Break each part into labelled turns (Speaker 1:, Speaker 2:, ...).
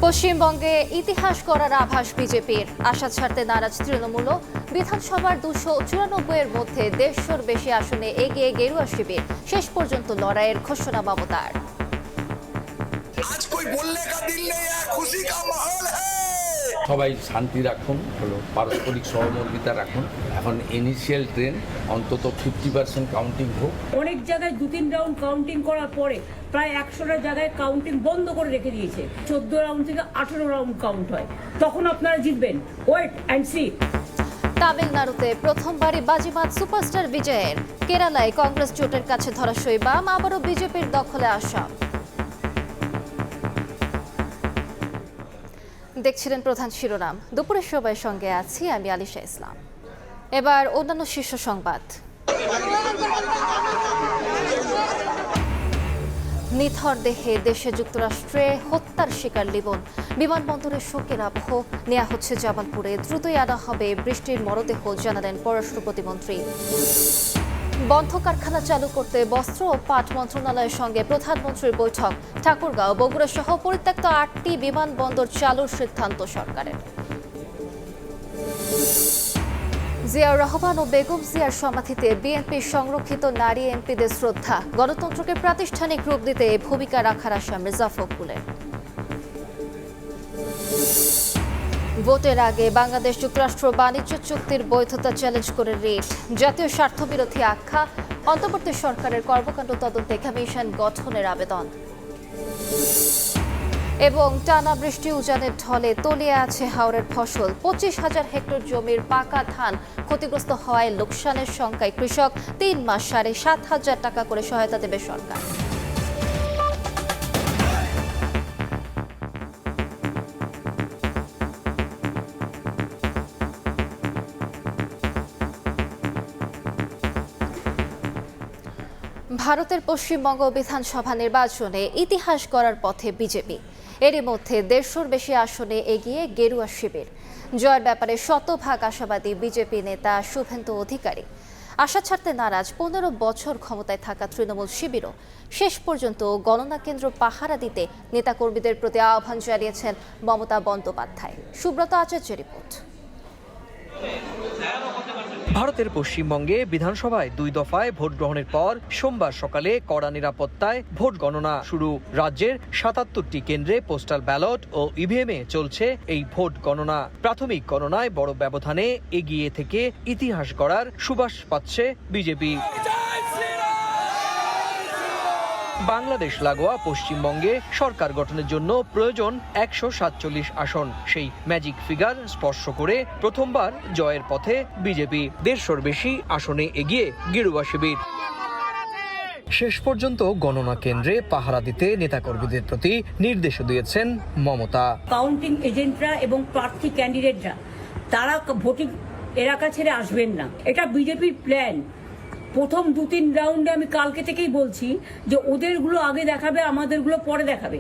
Speaker 1: পশ্চিমবঙ্গে ইতিহাস করার আভাস বিজেপির। আশা ছাড়তে নারাজ তৃণমূল। বিধানসভার 294 এর মধ্যে 150-র বেশি আসনে এগিয়ে গেরুয়া শিবির। শেষ পর্যন্ত লড়াইয়ের ঘোষণা মমতার।
Speaker 2: সবাই শান্তি রাখুন, হলো পারস্পরিক সহমর্মিতা রাখুন। এখন ইনিশিয়াল ট্রেন অন্তত 50% কাউন্টিং হোক।
Speaker 3: অনেক জায়গায় 2-3 রাউন্ড কাউন্টিং করার পরে প্রায় 100টা জায়গায় কাউন্টিং বন্ধ করে রেখে দিয়েছে। 14 রাউন্ড থেকে 18 রাউন্ড কাউন্ট হয়, তখন আপনারা জিতবেন। Wait and see.
Speaker 1: তামিলনাড়ুতে প্রথমবারই বাজিমাত সুপারস্টার বিজয়ের। কেরালায় কংগ্রেস জোটের কাছে ধরাশয়ী বাম, আবারও বিজেপির দখলে আসাম। দেখছিলেন প্রধান শিরোনাম। দুপুরের সময়ের সঙ্গে আছি আমি আলিশা ইসলাম। এবার অন্যান্য শীর্ষ সংবাদ। নিথর দেহে দেশে যুক্তরাষ্ট্রে হত্যার শিকার লিবন। বিমানবন্দরে শোকের আবহ নেওয়া হচ্ছে জামালপুরে। দ্রুতই আনা হবে বৃষ্টির মরদেহ, জানালেন পররাষ্ট্র প্রতিমন্ত্রী। বন্ধ কারখানা চালু করতে বস্ত্র ও পাট মন্ত্রণালয়ের সঙ্গে প্রধানমন্ত্রীর বৈঠক। ঠাকুরগাঁও, বগুড়া সহ পরিত্যক্ত 8টি বিমানবন্দর চালুর সিদ্ধান্ত সরকারের। জিয়াউর রহমান ও বেগম জিয়ার সমাধিতে বিএনপির সংরক্ষিত নারী এমপিদের শ্রদ্ধা। গণতন্ত্রকে প্রাতিষ্ঠানিক রূপ দিতে ভূমিকা রাখার আশা মির্জা ফখরুলের। ভোটের আগে বাংলাদেশ যুক্তরাষ্ট্র বাণিজ্য চুক্তির বৈধতা চ্যালেঞ্জ করে রিট। জাতীয় স্বার্থবিরোধী আখ্যা, অন্তর্বর্তী সরকারের কর্মকাণ্ড তদন্তে কমিশন গঠনের আবেদন। এবং টানা বৃষ্টি উজানের ঢলে তলিয়ে আছে হাওরের ফসল। 25,000 হেক্টর জমির পাকা ধান ক্ষতিগ্রস্ত হওয়ায় লোকসানের শঙ্কায় কৃষক। 3 মাস 7,500 টাকা করে সহায়তা দেবে সরকার। ভারতের পশ্চিমবঙ্গ বিধানসভা নির্বাচনে ইতিহাস গড়ার পথে বিজেপি। এরই মধ্যে 150-র বেশি আসনে এগিয়ে গেরুয়া শিবির। জয়ের ব্যাপারে শতভাগ আশাবাদী বিজেপি নেতা শুভেন্দু অধিকারী। আশা ছাড়তে নারাজ 15 বছর ক্ষমতায় থাকা তৃণমূল শিবিরও। শেষ পর্যন্ত গণনা কেন্দ্র পাহারা দিতে নেতাকর্মীদের প্রতি আহ্বান জানিয়েছেন মমতা বন্দ্যোপাধ্যায়। সুব্রত আচার্যের রিপোর্ট।
Speaker 4: ভারতের পশ্চিমবঙ্গে বিধানসভায় 2 দফায় ভোট গ্রহণের পর সোমবার সকালে কড়া নিরাপত্তায় ভোট গণনা শুরু। রাজ্যের 77টি কেন্দ্রে পোস্টাল ব্যালট ও ইভিএমে চলছে এই ভোট গণনা। প্রাথমিক গণনায় বড় ব্যবধানে এগিয়ে থেকে ইতিহাস গড়ার সুবাস পাচ্ছে বিজেপি। বাংলাদেশ লাগোয়া পশ্চিমবঙ্গে সরকার গঠনের জন্য প্রয়োজন 147 আসন। সেই ম্যাজিক ফিগার স্পর্শ করে প্রথমবার জয়ের পথে বিজেপি। 150-র বেশি আসনে এগিয়ে গেরুয়া শিবির। শেষ পর্যন্ত গণনা কেন্দ্রে পাহারা দিতে নেতাকর্মীদের প্রতি নির্দেশ দিয়েছেন মমতা।
Speaker 3: কাউন্টিং এজেন্টরা এবং প্রার্থী ক্যান্ডিডেটরা তারা ভোটিং এলাকা ছেড়ে আসবেন না। এটা বিজেপির প্ল্যান। প্রথম 2-3 রাউন্ডে আমি কালকে থেকেই বলছি যে ওদেরগুলো আগে দেখাবে, আমাদেরগুলো পরে দেখাবে।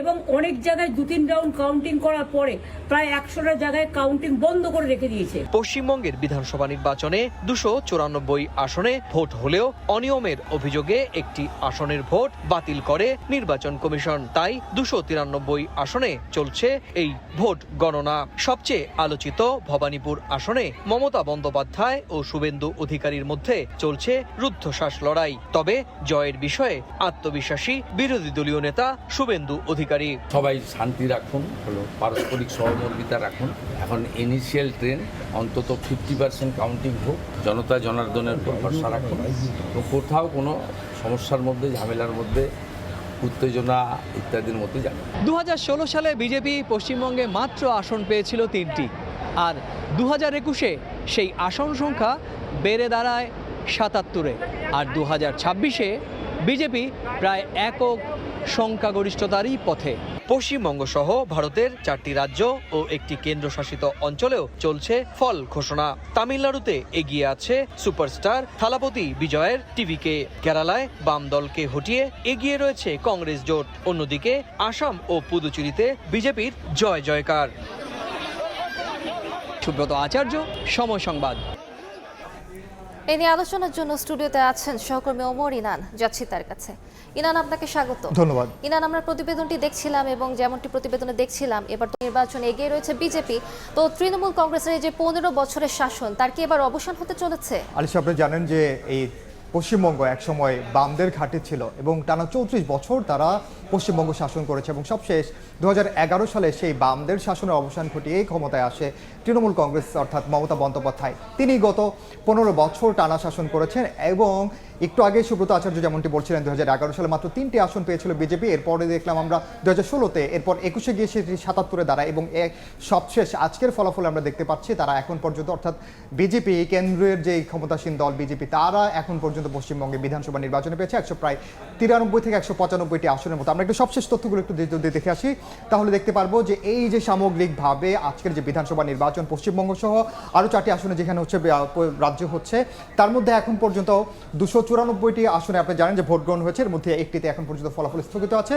Speaker 3: এবং অনেক জায়গায় 2-3 রাউন্ড কাউন্টিং করার পরে প্রায় 100টা জায়গায় কাউন্টিং বন্ধ করে রেখে দিয়েছে।
Speaker 4: পশ্চিমবঙ্গের বিধানসভা নির্বাচনে 294 আসনে ভোট হলেও অনিয়মের অভিযোগে একটি আসনের ভোট বাতিল করে নির্বাচন কমিশন। তাই 293 আসনে চলছে এই ভোট গণনা। সবচেয়ে আলোচিত ভবানীপুর আসনে মমতা বন্দ্যোপাধ্যায় ও শুভেন্দু অধিকারীর মধ্যে চলছে রুদ্ধশ্বাস লড়াই। তবে জয়ের বিষয়ে আত্মবিশ্বাসী বিরোধী দলীয় নেতা শুভেন্দু অধিকারী।
Speaker 2: সবাই শান্তি রাখুন, হলো পারস্পরিক সহমর্মিতা রাখুন। এখন ইনিশিয়াল ট্রেন অন্তত 50% কাউন্টিং হোক। জনতা জনার্দনের উপর ভরসা রাখুন। তো কোথাও কোনো সমস্যার মধ্যে, ঝামেলার মধ্যে, উত্তেজনা ইত্যাদির মধ্যে যাবে।
Speaker 4: 2016 সালে বিজেপি পশ্চিমবঙ্গে মাত্র আসন পেয়েছিল 3টি, আর 2021-এ সেই আসন সংখ্যা বেড়ে দাঁড়ায় 77-এ। আর 2026-এ বিজেপি প্রায় একক সংখ্যাগরিষ্ঠতারই পথে। পশ্চিমবঙ্গ সহ ভারতের 4টি রাজ্য ও একটি কেন্দ্রশাসিত অঞ্চলেও চলছে ফল ঘোষণা। তামিলনাড়ুতে এগিয়ে আছে সুপারস্টার থালাপতি বিজয়ের টিভিকে। কেরালায় বাম দলকে হটিয়ে এগিয়ে রয়েছে কংগ্রেস জোট। অন্যদিকে আসাম ও পুদুচেরিতে বিজেপির জয় জয়কার। সুব্রত আচার্য, সময় সংবাদ।
Speaker 1: এই নিয়ে আলোচনার জন্য স্টুডিওতে আছেন সহকর্মী ওমর ইনান, যাচ্ছি তার কাছে। ইনান, আপনাকে স্বাগত।
Speaker 5: ধন্যবাদ।
Speaker 1: ইনান, আমরা প্রতিবেদনটি দেখছিলাম এবং যেমনটি প্রতিবেদনে দেখছিলাম এবার তো নির্বাচনে এগিয়ে রয়েছে বিজেপি, তো তৃণমূল কংগ্রেসের এই যে 15 বছরের শাসন তার কি এবার অবসান হতে চলেছে?
Speaker 5: আলিশা, আপনি জানেন যে এই পশ্চিমবঙ্গ একসময় বামদের ঘাঁটি ছিল এবং টানা 34 বছর তারা পশ্চিমবঙ্গ শাসন করেছে এবং সবশেষ 2011 সালে সেই বামদের শাসনের অবসান ঘটিয়ে ক্ষমতায় আসে তৃণমূল কংগ্রেস অর্থাৎ মমতা বন্দ্যোপাধ্যায়। তিনি গত 15 বছর টানা শাসন করেছেন এবং একটু আগে সুব্রত আচার্য যেমনটি বলছিলেন 2011 সালে মাত্র 3টি আসন পেয়েছিল বিজেপি, এরপরে দেখলাম আমরা 2016-তে, এরপর 21-এ গিয়ে সেটি 77-এ দাঁড়ায় এবং সবশেষ আজকের ফলাফল আমরা দেখতে পাচ্ছি তারা এখন পর্যন্ত অর্থাৎ বিজেপি কেন্দ্রের যে ক্ষমতাসীন দল বিজেপি তারা এখন পর্যন্ত পশ্চিমবঙ্গে বিধানসভা নির্বাচনে পেয়েছে 93 থেকে 195টি আসনের মতো। আমরা একটু সবশেষ তথ্যগুলো একটু যদি দেখে আসি তাহলে দেখতে পারবো যে এই যে সামগ্রিকভাবে আজকের যে বিধানসভা নির্বাচন পশ্চিমবঙ্গ সহ আরও 4টি আসনে যেখানে হচ্ছে রাজ্য হচ্ছে, তার মধ্যে এখন পর্যন্ত 294টি আসনে আপনি জানেন যে ভোট গ্রহণ হয়েছে, এর মধ্যে একটিতে এখন পর্যন্ত ফলাফল স্থগিত আছে।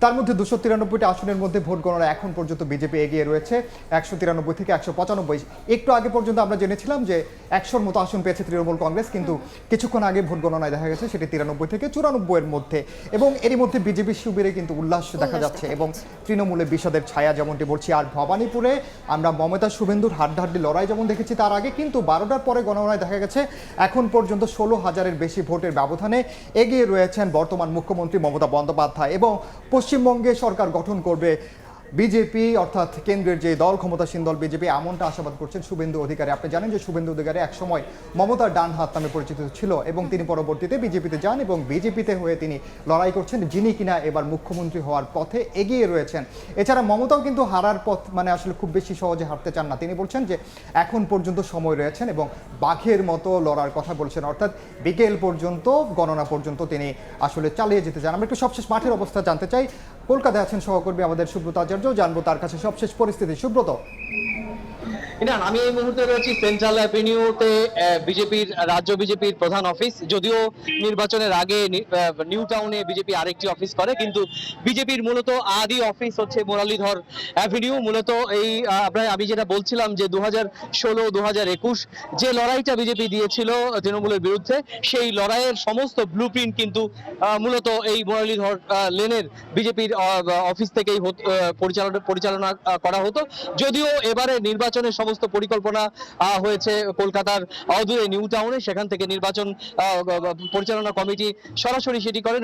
Speaker 5: তার মধ্যে 293টি আসনের মধ্যে ভোট গণনা এখন পর্যন্ত বিজেপি এগিয়ে রয়েছে 193 থেকে 195। একটু আগে পর্যন্ত আমরা জেনেছিলাম যে 100-র মতো আসন পেয়েছে তৃণমূল কংগ্রেস, কিন্তু কিছুক্ষণ আগে ভোট গণনায় দেখা গেছে সেটি 93 থেকে 94-এর মধ্যে এবং এরই মধ্যে বিজেপি শিবিরে কিন্তু উল্লাস দেখা যাচ্ছে এবং তৃণমূলে বিষাদের ছায়া যেমনটি বলছি। আর ভবানীপুরে আমরা মমতা শুভেন্দুর হাড্ডাহাড্ডি লড়াই যেমন দেখেছি তার আগে, কিন্তু 12টার পরে গণনায় দেখা গেছে এখন পর্যন্ত 16,000-এর বেশি ভোটের ব্যবধানে এগিয়ে রয়েছেন বর্তমান মুখ্যমন্ত্রী মমতা বন্দ্যোপাধ্যায় এবং পশ্চিমবঙ্গে সরকার গঠন করবে বিজেপি অর্থাৎ কেন্দ্রের যে দল ক্ষমতাসীন দল বিজেপি, এমনটা আশাবাদ করছেন শুভেন্দু অধিকারী। আপনি জানেন যে শুভেন্দু অধিকারী একসময় মমতার ডান হাত নামে পরিচিত ছিল এবং তিনি পরবর্তীতে বিজেপিতে যান এবং বিজেপিতে হয়ে তিনি লড়াই করছেন, যিনি কিনা এবার মুখ্যমন্ত্রী হওয়ার পথে এগিয়ে রয়েছেন। এছাড়া মমতাও কিন্তু হারার পথ মানে আসলে খুব বেশি সহজে হারতে চান না। তিনি বলছেন যে এখন পর্যন্ত সময় রয়েছেন এবং বাঘের মতো লড়ার কথা বলছেন, অর্থাৎ বিকেল পর্যন্ত গণনা পর্যন্ত তিনি আসলে চালিয়ে যেতে চান। আমরা একটু সবশেষ মাঠের অবস্থা জানতে চাই। কলকাতায় আছেন সহকর্মী আমাদের সুব্রত আচার্য, জানবো তার কাছে সবশেষ পরিস্থিতি। সুব্রত।
Speaker 4: না, আমি এই মুহূর্তে রয়েছি সেন্ট্রাল অ্যাভিনিউতে বিজেপির রাজ্য বিজেপির প্রধান অফিস। যদিও নির্বাচনের আগে নিউ টাউনে বিজেপি আরেকটি অফিস করে, কিন্তু বিজেপির মূলত আদি অফিস হচ্ছে মুরালীধর অ্যাভিনিউ। মূলত এই আমি যেটা বলছিলাম যে 2016-2021 যে লড়াইটা বিজেপি দিয়েছিল তৃণমূলের বিরুদ্ধে, সেই লড়াইয়ের সমস্ত ব্লুপ্রিন্ট কিন্তু মূলত এই মুরালীধর লেনের বিজেপির অফিস থেকেই পরিচালনা করা হতো। যদিও এবারে নির্বাচনের সমস্ত পরিকল্পনা হয়েছে কলকাতার অদূরে নিউ টাউনে, সেখান থেকে নির্বাচন পরিচালনা কমিটি সরাসরি সেটি করেন।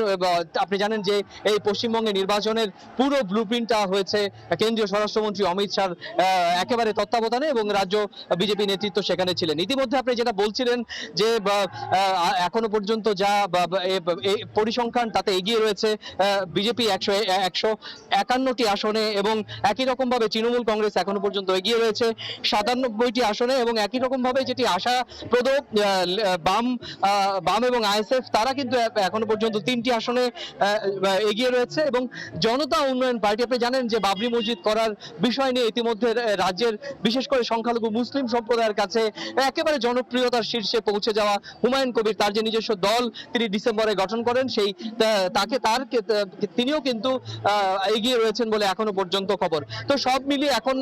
Speaker 4: আপনি জানেন যে এই পশ্চিমবঙ্গে নির্বাচনের পুরো ব্লুপ্রিন্টটা হয়েছে কেন্দ্রীয় স্বরাষ্ট্রমন্ত্রী অমিত শাহর একেবারে তত্ত্বাবধানে এবং রাজ্য বিজেপি নেতৃত্ব সেখানে ছিলেন। ইতিমধ্যে আপনি যেটা বলছিলেন যে এখনো পর্যন্ত যা পরিসংখ্যান তাতে এগিয়ে রয়েছে বিজেপি 151টি আসনে এবং একই রকম ভাবে তৃণমূল কংগ্রেস এখনো পর্যন্ত এগিয়ে রয়েছে 97টি আসনে এবং একই রকম ভাবে যেটি আশাপ্রদ বাম এবং আইএসএফ তারা কিন্তু এখনো পর্যন্ত 3টি আসনে এগিয়ে রয়েছে এবং জনতা উন্নয়ন পার্টি, আপনি জানেন যে বাবরি মসজিদ করার বিষয় নিয়ে ইতিমধ্যে রাজ্যের বিশেষ করে সংখ্যালঘু মুসলিম সম্প্রদায়ের কাছে একেবারে জনপ্রিয়তার শীর্ষে পৌঁছে যাওয়া হুমায়ুন কবির, তার যে নিজস্ব দল তিনি ডিসেম্বরে গঠন করেন, সেই তিনিও কিন্তু এগিয়ে রয়েছেন বলে এখনো পর্যন্ত খবর। তো সব মিলিয়ে এখন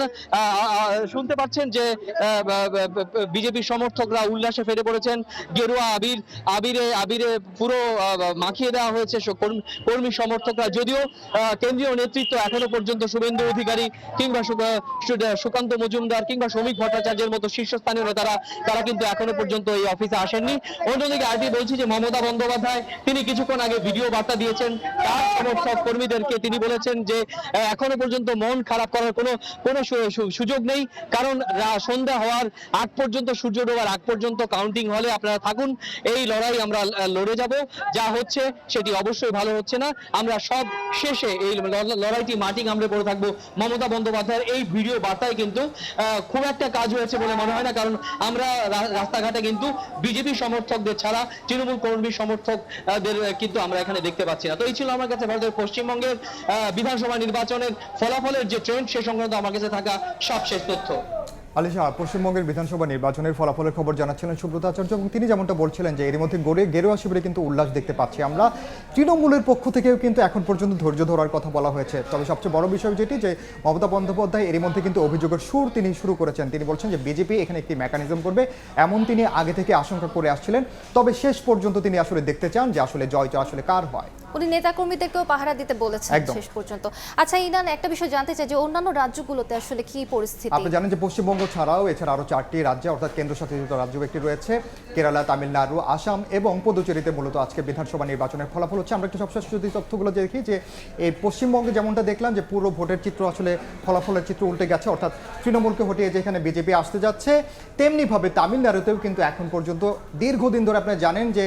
Speaker 4: শুনতে পাচ্ছেন যে বিজেপির সমর্থকরা উল্লাসে ফেরে পড়েছেন। গেরুয়া আবিরে পুরো মাখিয়ে দেওয়া হয়েছে কর্মী সমর্থকরা। যদিও কেন্দ্রীয় নেতৃত্ব এখনো পর্যন্ত শুভেন্দু অধিকারী কিংবা সুকান্ত মজুমদার কিংবা শ্রমিক ভট্টাচার্যের মতো শীর্ষস্থানীয় তারা কিন্তু এখনো পর্যন্ত এই অফিসে আসেননি। অন্যদিকে আরটি বলছি যে মমতা বন্দ্যোপাধ্যায় তিনি কিছুক্ষণ আগে ভিডিও বার্তা দিয়েছেন তার সমর্থক কর্মীদেরকে। তিনি বলেছেন যে এখনো পর্যন্ত মন খারাপ করার কোনো সুযোগ নেই, কারণ সন্ধ্যা হওয়ার আগ পর্যন্ত, সূর্য ডোবার আগ পর্যন্ত কাউন্টিং হলে আপনারা থাকুন, এই লড়াই আমরা লড়ে যাব। যা হচ্ছে সেটি অবশ্যই ভালো হচ্ছে না, আমরা সব শেষে এই লড়াইটি মাটি কামড়ে পড়ে থাকবো। মমতা বন্দ্যোপাধ্যায়ের এই ভিডিও বার্তায় কিন্তু খুব একটা কাজ হয়েছে বলে মনে হয় না, কারণ আমরা রাস্তাঘাটে কিন্তু বিজেপি সমর্থকদের ছাড়া তৃণমূল কর্মী সমর্থকদের কিন্তু আমরা এখানে দেখতে পাচ্ছি না। তো এই ছিল আমার কাছে ভারতের পশ্চিমবঙ্গের বিধানসভা নির্বাচনের ফলাফলের যে ট্রেন্ড সে সংক্রান্ত আমার কাছে থাকা সবশেষ তথ্য।
Speaker 5: আলিশা, পশ্চিমবঙ্গের বিধানসভা নির্বাচনের ফলাফলের খবর জানাচ্ছিলেন সুব্রত আচার্য, এবং তিনি যেমনটা বলছিলেন যে এর মধ্যে গেরুয়া শিবিরে কিন্তু উল্লাস দেখতে পাচ্ছি আমরা। তৃণমূলের পক্ষ থেকেও কিন্তু এখন পর্যন্ত ধৈর্য ধরার কথা বলা হয়েছে। তবে সবচেয়ে বড় বিষয় যেটি, যে মমতা বন্দ্যোপাধ্যায় এর মধ্যে কিন্তু অভিযোগের সুর তিনি শুরু করেছেন। তিনি বলছেন যে বিজেপি এখানে একটি মেকানিজম করবে, এমন তিনি আগে থেকে আশঙ্কা করে আসছিলেন। তবে শেষ পর্যন্ত তিনি আসলে দেখতে চান যে আসলে জয়টা আসলে কার হয়।
Speaker 1: উনি নেতাকর্মীদেরকেও পাহারা দিতে বলেছেন
Speaker 5: একদম।
Speaker 1: শেষ পর্যন্ত। আচ্ছা ইনান, একটা বিষয় জানতে চাই যে অন্যান্য রাজ্যগুলোতে আসলে কি পরিস্থিতি?
Speaker 5: আপনি জানেন যে পশ্চিমবঙ্গ ছাড়াও এছাড়া আরও 4টি রাজ্যে, অর্থাৎ কেন্দ্রশাসিত রাজ্য একটি রয়েছে, কেরালা, তামিলনাড়ু, আসাম এবং পুদুচেরিতে মূলত আজকে বিধানসভা নির্বাচনের ফলাফল হচ্ছে। আমরা একটু সবশেষ যদি তথ্যগুলো দেখি, যে এই পশ্চিমবঙ্গে যেমনটা দেখলাম যে পুরো ভোটের চিত্র আসলে ফলাফলের চিত্র উল্টে গেছে, অর্থাৎ তৃণমূলকে হটিয়ে যেখানে বিজেপি আসতে যাচ্ছে, তেমনিভাবে তামিলনাড়ুতেও কিন্তু এখন পর্যন্ত দীর্ঘদিন ধরে আপনারা জানেন যে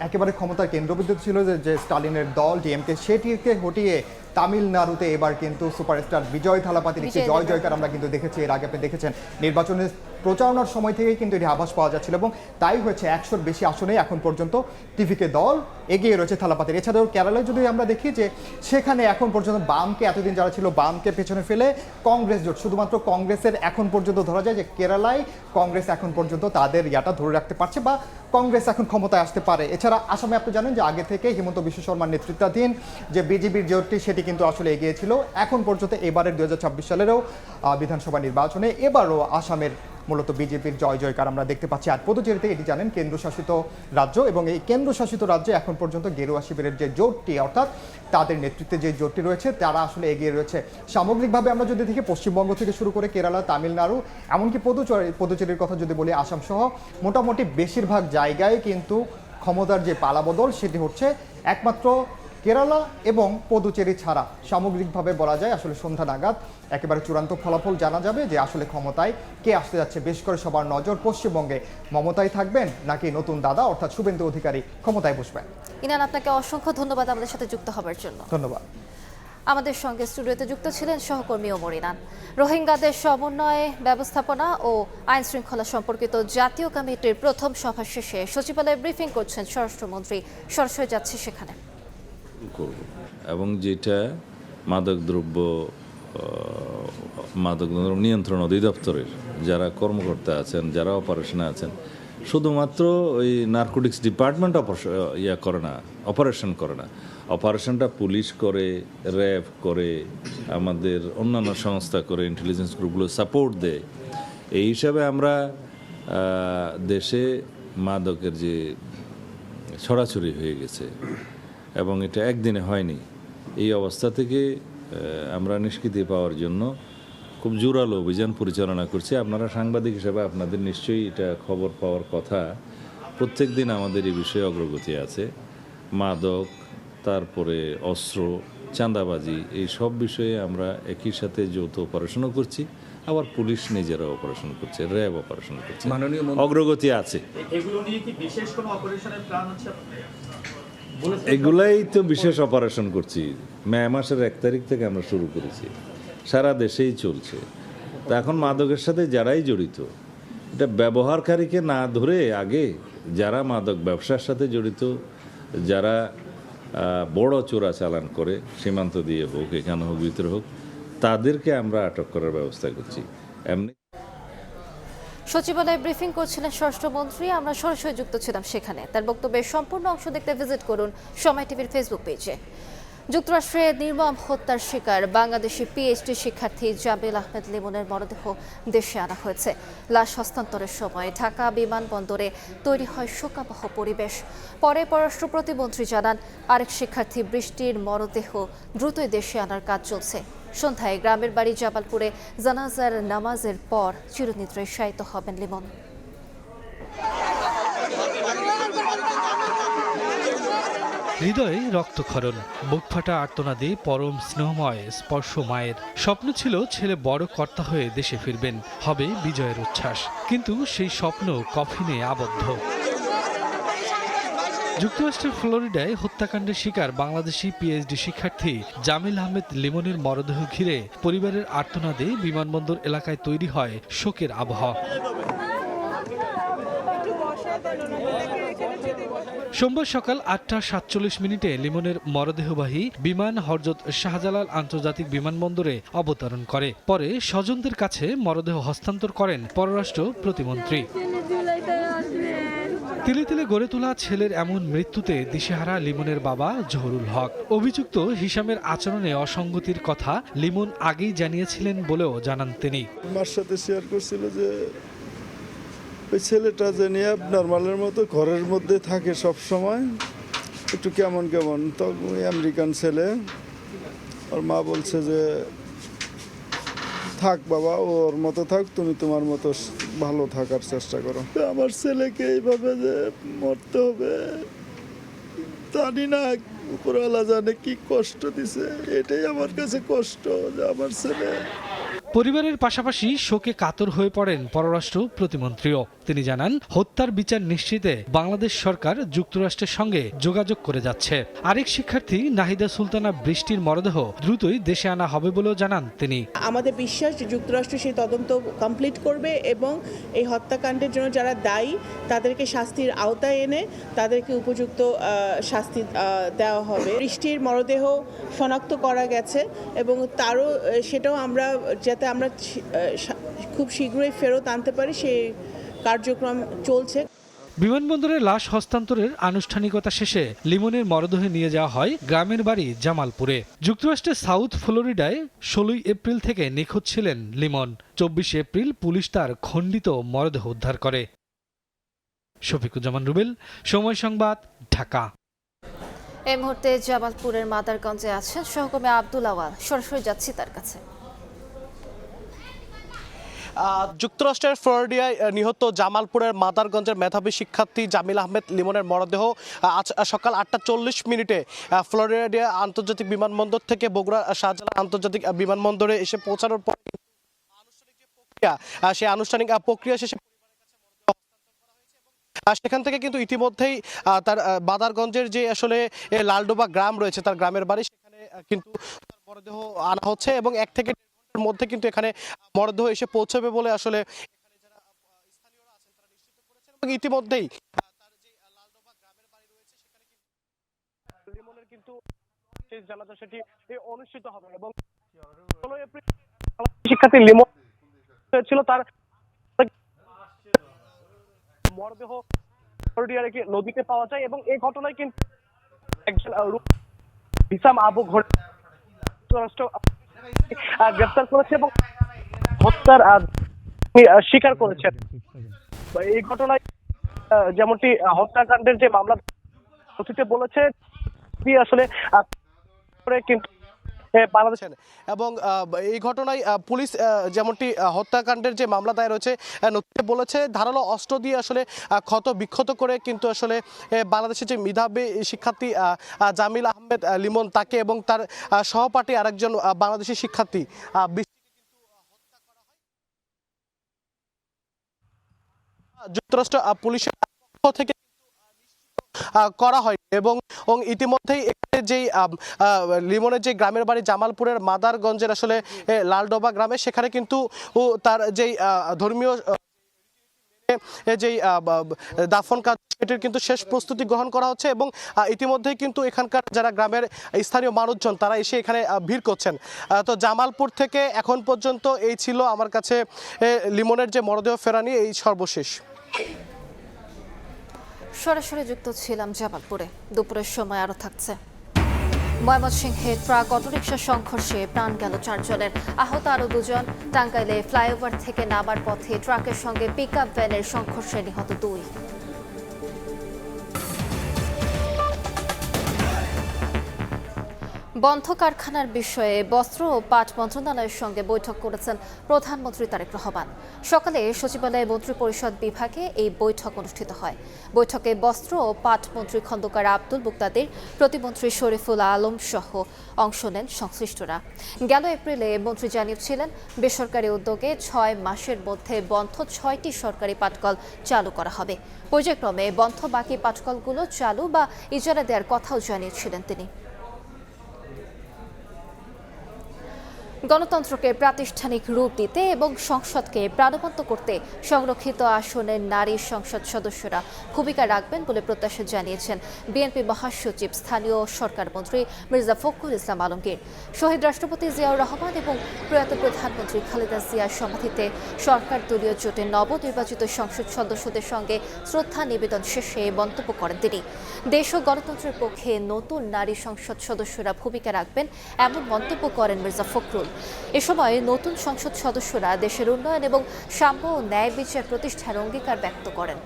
Speaker 5: একেবারে ক্ষমতার কেন্দ্রবিন্দু ছিল যে স্টালিনের দল ডিএমকে, সেটিকে হটিয়ে তামিলনাড়ুতে এবার কিন্তু সুপারস্টার বিজয় থালাপাতির একটি জয় জয়কার আমরা কিন্তু দেখেছি। এর আগে আপনি দেখেছেন নির্বাচনের প্রচারণার সময় থেকেই কিন্তু এটি আভাস পাওয়া যাচ্ছিল, এবং তাই হয়েছে 100-র বেশি আসনে এখন পর্যন্ত টিভিকে দল এগিয়ে রয়েছে থালাপাতির। এছাড়াও কেরালায় যদি আমরা দেখি যে সেখানে এখন পর্যন্ত বামকে, এতদিন যারা ছিল বামকে পেছনে ফেলে কংগ্রেস জোট, শুধুমাত্র কংগ্রেসের এখন পর্যন্ত ধরা যায় যে কেরালায় কংগ্রেস এখন পর্যন্ত তাদের ইয়াটা ধরে রাখতে পারছে, বা কংগ্রেস এখন ক্ষমতায় আসতে পারে। এছাড়া আসামে আপনি জানেন যে আগে থেকে হিমন্ত বিশ্ব শর্মার নেতৃত্বাধীন যে বিজেপির জোটটি, সেটি কিন্তু আসলে এগিয়েছিল এখন পর্যন্ত। এবারের 2026 সালেরও বিধানসভা নির্বাচনে এবারও আসামের মূলত বিজেপির জয় জয়কার আমরা দেখতে পাচ্ছি। আর পুদুচেরিতে, এটি জানেন কেন্দ্রশাসিত রাজ্য, এবং এই কেন্দ্রশাসিত রাজ্যে এখন পর্যন্ত গেরুয়া শিবিরের যে জোটটি, অর্থাৎ তাদের নেতৃত্বে যে জোটটি রয়েছে, তারা আসলে এগিয়ে রয়েছে। সামগ্রিকভাবে আমরা যদি দেখি পশ্চিমবঙ্গ থেকে শুরু করে কেরালা, তামিলনাড়ু, এমনকি পুদুচেরির কথা যদি বলি, আসাম সহ মোটামুটি বেশিরভাগ জায়গায় কিন্তু ক্ষমতার যে পালাবদল সেটি হচ্ছে একমাত্র কেরালা এবং পুদুচেরি ছাড়া। সামগ্রিকভাবে বলা যায় আসলে সন্ধ্যা নাগাদ একেবারে চূড়ান্ত ফলাফল জানা যাবে যে আসলে ক্ষমতায় কে আসতে যাচ্ছে। বেশ করে সবার নজর পশ্চিমবঙ্গে, মমতাই থাকবেন নাকি নতুন দাদা অর্থাৎ শুভেন্দু অধিকারী ক্ষমতায় বসবেন।
Speaker 1: ইনান, আপনাকে অসংখ্য ধন্যবাদ আমাদের সাথে যুক্ত হবার জন্য।
Speaker 5: ধন্যবাদ।
Speaker 1: আমাদের সঙ্গে স্টুডিওতে যুক্ত ছিলেন সহকর্মী ওমর ইনান। রোহিঙ্গাদের সমন্বয়ে, ব্যবস্থাপনা ও আইন শৃঙ্খলা সম্পর্কিত জাতীয় কমিটির প্রথম সভা শেষে সচিবালয়ে ব্রিফিং করছেন স্বরাষ্ট্রমন্ত্রী। সরাসরি যাচ্ছে সেখানে।
Speaker 6: করব এবং যেটা মাদকদ্রব্য নিয়ন্ত্রণ অধিদপ্তরের যারা কর্মকর্তা আছেন, যারা অপারেশনে আছেন, শুধুমাত্র ওই নার্কোটিক্স ডিপার্টমেন্ট অপারেশন করে না, অপারেশনটা পুলিশ করে, র্যাব করে, আমাদের অন্যান্য সংস্থা করে, ইন্টেলিজেন্স গ্রুপগুলো সাপোর্ট দেয়। এই হিসাবে আমরা দেশে মাদকের যে ছড়াছড়ি হয়ে গেছে, এবং এটা একদিনে হয়নি, এই অবস্থা থেকে আমরা নিষ্কৃতি পাওয়ার জন্য খুব জোরালো অভিযান পরিচালনা করছি। আপনারা সাংবাদিক হিসেবে আপনাদের নিশ্চয়ই এটা খবর পাওয়ার কথা। প্রত্যেক দিন আমাদের এই বিষয়ে অগ্রগতি আছে। মাদক, তারপরে অস্ত্র, চাঁদাবাজি, এই সব বিষয়ে আমরা একই সাথে যৌথ অপারেশনও করছি, আবার পুলিশ নিজেরা অপারেশন করছে, র্যাব অপারেশন করছে, অগ্রগতি আছে।
Speaker 7: এগুলো নিয়ে কি বিশেষ কোনো অপারেশনের প্ল্যান আছে?
Speaker 6: এগুলাই তো বিশেষ অপারেশন করছি। মে মাসের 1 তারিখ থেকে আমরা শুরু করেছি, সারা দেশেই চলছে। তা এখন মাদকের সাথে যারাই জড়িত, এটা ব্যবহারকারীকে না ধরে আগে যারা মাদক ব্যবসার সাথে জড়িত, যারা বড় চোরাচালান করে, সীমান্ত দিয়ে হোক, এখানে হোক, ভিতরে হোক, তাদেরকে আমরা আটক করার ব্যবস্থা করছি। এমনি
Speaker 1: সচিবালয়ে ব্রিফিং করছিলেন স্বরাষ্ট্রমন্ত্রী। আমরা সরাসরি যুক্ত ছিলাম সেখানে। তার বক্তব্যের সম্পূর্ণ অংশ দেখতে ভিজিট করুন সময় টিভির ফেসবুক পেজে। যুক্তরাষ্ট্রে নির্মম হত্যার শিকার বাংলাদেশি পিএইচডি শিক্ষার্থী জামিল আহমেদ লিমনের মরদেহ দেশে আনা হয়েছে। লাশ হস্তান্তরের সময় ঢাকা বিমানবন্দরে তৈরি হয় শোকাবহ পরিবেশ। পরে পররাষ্ট্র প্রতিমন্ত্রী জানান, আরেক শিক্ষার্থী বৃষ্টির মরদেহ দ্রুতই দেশে আনার কাজ চলছে। সন্ধ্যায় গ্রামের বাড়ি জামালপুরে জানাজার নামাজের পর চিরনিদ্রায় শায়িত হবেন লিমন।
Speaker 8: হৃদয়ে রক্তক্ষরণ, বুকফাটা আর্তনাদে পরম স্নেহময় স্পর্শ মায়ের। স্বপ্ন ছিল ছেলে বড় কর্তা হয়ে দেশে ফিরবেন, হবে বিজয়ের উচ্ছ্বাস। কিন্তু সেই স্বপ্ন কফিনে আবদ্ধ। যুক্তরাষ্ট্রের ফ্লোরিডায় হত্যাকাণ্ডের শিকার বাংলাদেশি পিএইচডি শিক্ষার্থী জামিল আহমেদ লিমনের মরদেহ ঘিরে পরিবারের আর্তনাদে বিমানবন্দর এলাকায় তৈরি হয় শোকের আবহাওয়া। সোমবার সকাল 8:47 লিমনের মরদেহবাহী বিমান হযরত শাহজালাল আন্তর্জাতিক বিমানবন্দরে অবতরণ করে। পরে স্বজনদের কাছে মরদেহ হস্তান্তর করেন পররাষ্ট্র প্রতিমন্ত্রী। তিলে তিলে গড়ে তোলা ছেলের এমন মৃত্যুতে দিশেহারা লিমনের বাবা জহুরুল হক। অভিযুক্ত হিশামের আচরণে অসঙ্গতির কথা লিমন আগেই জানিয়েছিলেন বলেও জানান তিনি।
Speaker 9: মার সাথে শেয়ার করছিল যে ওই ছেলেটা জানি নর্মালের মতো ঘরের মধ্যে থাকে সব সময়, একটু কেমন কেমন। তখন আমেরিকান ছেলে, ওর মা বলছে যে থাক বাবা, ওর মতো থাক, তুমি তোমার মতো ভালো থাকার চেষ্টা করো। আমার ছেলেকে এইভাবে যে মরতে হবে জানি না, উপরওয়ালা জানে কি কষ্ট দিছে। এটাই আমার কাছে কষ্ট যে আমার ছেলে।
Speaker 8: পরিবারের পাশাপাশি শোকে কাতর হয়ে পড়েন পররাষ্ট্র প্রতিমন্ত্রীও। তিনি জানান, হত্যার বিচার নিশ্চিতে বাংলাদেশ সরকার যুক্তরাষ্ট্রের সঙ্গে যোগাযোগ করে যাচ্ছে। আরেক শিক্ষার্থী নাহিদা সুলতানা বৃষ্টির মরদেহ দ্রুতই দেশে আনা হবে বলেও জানান তিনি।
Speaker 10: আমাদের বিশ্বাস যে যুক্তরাষ্ট্র সেই তদন্ত কমপ্লিট করবে এবং এই হত্যাকাণ্ডের জন্য যারা দায়ী তাদেরকে শাস্তির আওতায় এনে তাদেরকে উপযুক্ত শাস্তি দেওয়া হবে। বৃষ্টির মরদেহ শনাক্ত করা গেছে এবং তারও সেটাও আমরা যাতে আমরা খুব শীঘ্রই ফেরত আনতে পারি সেই কার্যক্রম চলছে।
Speaker 8: বিমানবন্দরে লাশ হস্তান্তরের আনুষ্ঠানিকতা শেষে লিমনের মরদেহ নিয়ে যাওয়া হয় গ্রামের বাড়ি জামালপুরে। যুক্তরাষ্ট্রের সাউথ ফ্লোরিডায় 16 এপ্রিল থেকে নিখোঁজ ছিলেন লিমন। 24 এপ্রিল পুলিশ তার খণ্ডিত মরদেহ উদ্ধার করে। শফিকুজ্জামান রুবেল, সময় সংবাদ, ঢাকা।
Speaker 1: এই মুহূর্তে জামালপুরের মাদারগঞ্জে আছেন সহকর্মী আব্দুল আওয়াল। সরাসরি যাচ্ছি তার কাছে।
Speaker 11: যুক্তরাষ্ট্রের ফ্লোরিডায় নিহত জামালপুরের মাদারগঞ্জের মেধাবী শিক্ষার্থী জামিল আহমেদ লিমনের মরদেহ আজ সকাল 8:40 ফ্লোরিডা আন্তর্জাতিক বিমানবন্দর থেকে বগুড়া শাহজালাল আন্তর্জাতিক বিমানবন্দরে এসে পৌঁছানোর পর সেই আনুষ্ঠানিক প্রক্রিয়া শেষে সেখান থেকে কিন্তু ইতিমধ্যেই তার মাদারগঞ্জের যে আসলে লালডোবা গ্রাম রয়েছে, তার গ্রামের বাড়ি, সেখানে কিন্তু মরদেহ আনা হচ্ছে এবং 1 থেকে 1.5 ঘন্টার মধ্যে কিন্তু এখানে মরদেহ এসে পৌঁছবে বলে আসলে এখানে যারা স্থানীয়রা আছেন তারা নিশ্চিত করেছেন। এবং ইতিমধ্যেই তার যে লালডোবা গ্রামের বাড়ি রয়েছে সেখানে কিন্তু লিমনের কিন্তু শেষ জানাজা সেটি অনুষ্ঠিত হবে এবং 16 এপ্রিল শিক্ষার্থী লিমন ছিল তার মরদেহ ফ্লোরিডার একটি নদীতে পাওয়া যায় এবং এই ঘটনায় কিন্তু একজন হিসাম আবু যুক্তরাষ্ট্র গ্রেফতার করেছে এবং হত্যার স্বীকার করেছেন। এই ঘটনায় যেমনটি হত্যাকাণ্ডের যে মামলা নথিতে বলেছে আসলে কিন্তু বাংলাদেশের এবং এই ঘটনায় পুলিশ যেমনটি হত্যাকাণ্ডের যে মামলা দায়ের রয়েছে নথিতে বলেছে ধারালো অস্ত্র দিয়ে আসলে ক্ষত বিক্ষত করে কিন্তু আসলে বাংলাদেশের যে মেধাবী শিক্ষার্থী জামিল আহমেদ লিমন তাকে এবং তার সহপাঠী আরেকজন বাংলাদেশি শিক্ষার্থী যুক্তরাষ্ট্র পুলিশের পক্ষ থেকে করা হয় এবং ইতিমধ্যেই এখানে যেই লিমনের যে গ্রামের বাড়ি জামালপুরের মাদারগঞ্জের আসলে লালডোবা গ্রামে, সেখানে কিন্তু তার যেই ধর্মীয় যেই দাফন কাজ সেটির কিন্তু শেষ প্রস্তুতি গ্রহণ করা হচ্ছে এবং ইতিমধ্যেই কিন্তু এখানকার যারা গ্রামের স্থানীয় মানুষজন তারা এসে এখানে ভিড় করছেন। তো জামালপুর থেকে এখন পর্যন্ত এই ছিল আমার কাছে লিমনের যে মরদেহ ফেরা নিয়ে এই সর্বশেষ।
Speaker 1: সরাসরি যুক্ত ছিলাম জামালপুরে। দুপুরের সময় আরও থাকছে। ময়মনসিংহে ট্রাক অটোরিকশা সংঘর্ষে প্রাণ গেল 4 জনের, আহত আরও 2 জন। টাঙ্গাইলে ফ্লাইওভার থেকে নামার পথে ট্রাকের সঙ্গে পিকআপ ভ্যানের সংঘর্ষে নিহত 2। বন্ধ কারখানার বিষয়ে বস্ত্র ও পাট মন্ত্রণালয়ের সঙ্গে বৈঠক করেছেন প্রধানমন্ত্রী তারেক রহমান। সকালে সচিবালয়ে মন্ত্রিপরিষদ বিভাগে এই বৈঠক অনুষ্ঠিত হয়। বৈঠকে বস্ত্র ও পাট মন্ত্রী খন্দকার আব্দুল মুক্তাদির, প্রতিমন্ত্রী শরীফুল আলম সহ অংশ নেন সংশ্লিষ্টরা। গেল এপ্রিলে মন্ত্রী জানিয়েছিলেন বেসরকারি উদ্যোগে 6 মাসের মধ্যে বন্ধ 6টি সরকারি পাটকল চালু করা হবে। পর্যায়ক্রমে বন্ধ বাকি পাটকলগুলো চালু বা ইজারা দেওয়ার কথাও জানিয়েছিলেন তিনি। গণতন্ত্রকে প্রাতিষ্ঠানিক রূপ দিতে এবং সংসদকে প্রাণবন্ত করতে সংরক্ষিত আসনের নারী সংসদ সদস্যরা ভূমিকা রাখবেন বলে প্রত্যাশা জানিয়েছেন বিএনপি মহাসচিব স্থানীয় সরকার মন্ত্রী মির্জা ফখরুল ইসলাম আলমগীর। শহীদ রাষ্ট্রপতি জিয়াউর রহমান এবং প্রয়াত প্রধানমন্ত্রী খালেদা জিয়ার সমাধিতে সরকার দলীয় জোটে নবনির্বাচিত সংসদ সদস্যদের সঙ্গে শ্রদ্ধা নিবেদন শেষে মন্তব্য করেন তিনি। দেশ ও গণতন্ত্রের পক্ষে নতুন নারী সংসদ সদস্যরা ভূমিকা রাখবেন এমন মন্তব্য করেন মির্জা ফখরুল। এ সময় নতুন সংসদ সদস্যরা দেশের উন্নয়ন এবং সাম্য ও ন্যায় বিচার প্রতিষ্ঠার অঙ্গীকার ব্যক্ত করেন।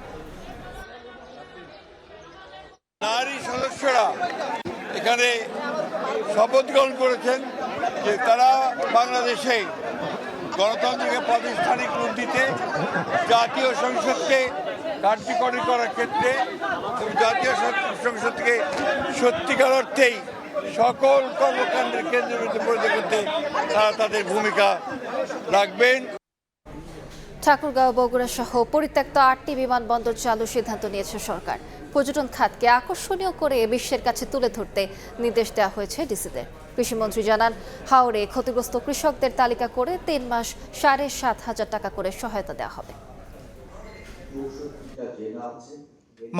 Speaker 9: নারী সদস্যরা এখানে শপথ গ্রহণ করেছেন যে তারা বাংলাদেশে গণতন্ত্রকে প্রাতিষ্ঠানিক রূপ দিতে, জাতীয় সংসদকে কার্যকরী করার ক্ষেত্রে জাতীয় সংসদকে সত্যিকার অর্থেই সকল কর্মকাণ্ডের কেন্দ্রবিন্দু পরিণত করতে তারা তাদের ভূমিকা রাখবেন।
Speaker 1: ঠাকুরগাঁও, বগুড়া সহ পরিত্যক্ত 8টি বিমানবন্দর চালুর সিদ্ধান্ত নিয়েছে সরকার। পর্যটন খাতকে আকর্ষণীয় করে বিশ্বের কাছে তুলে ধরতে নির্দেশ দেওয়া হয়েছে ডিসিদের। কৃষিমন্ত্রী জানান, হাওড়ে ক্ষতিগ্রস্ত কৃষকদের তালিকা করে 3 মাস 7,500 টাকা করে সহায়তা দেওয়া হবে।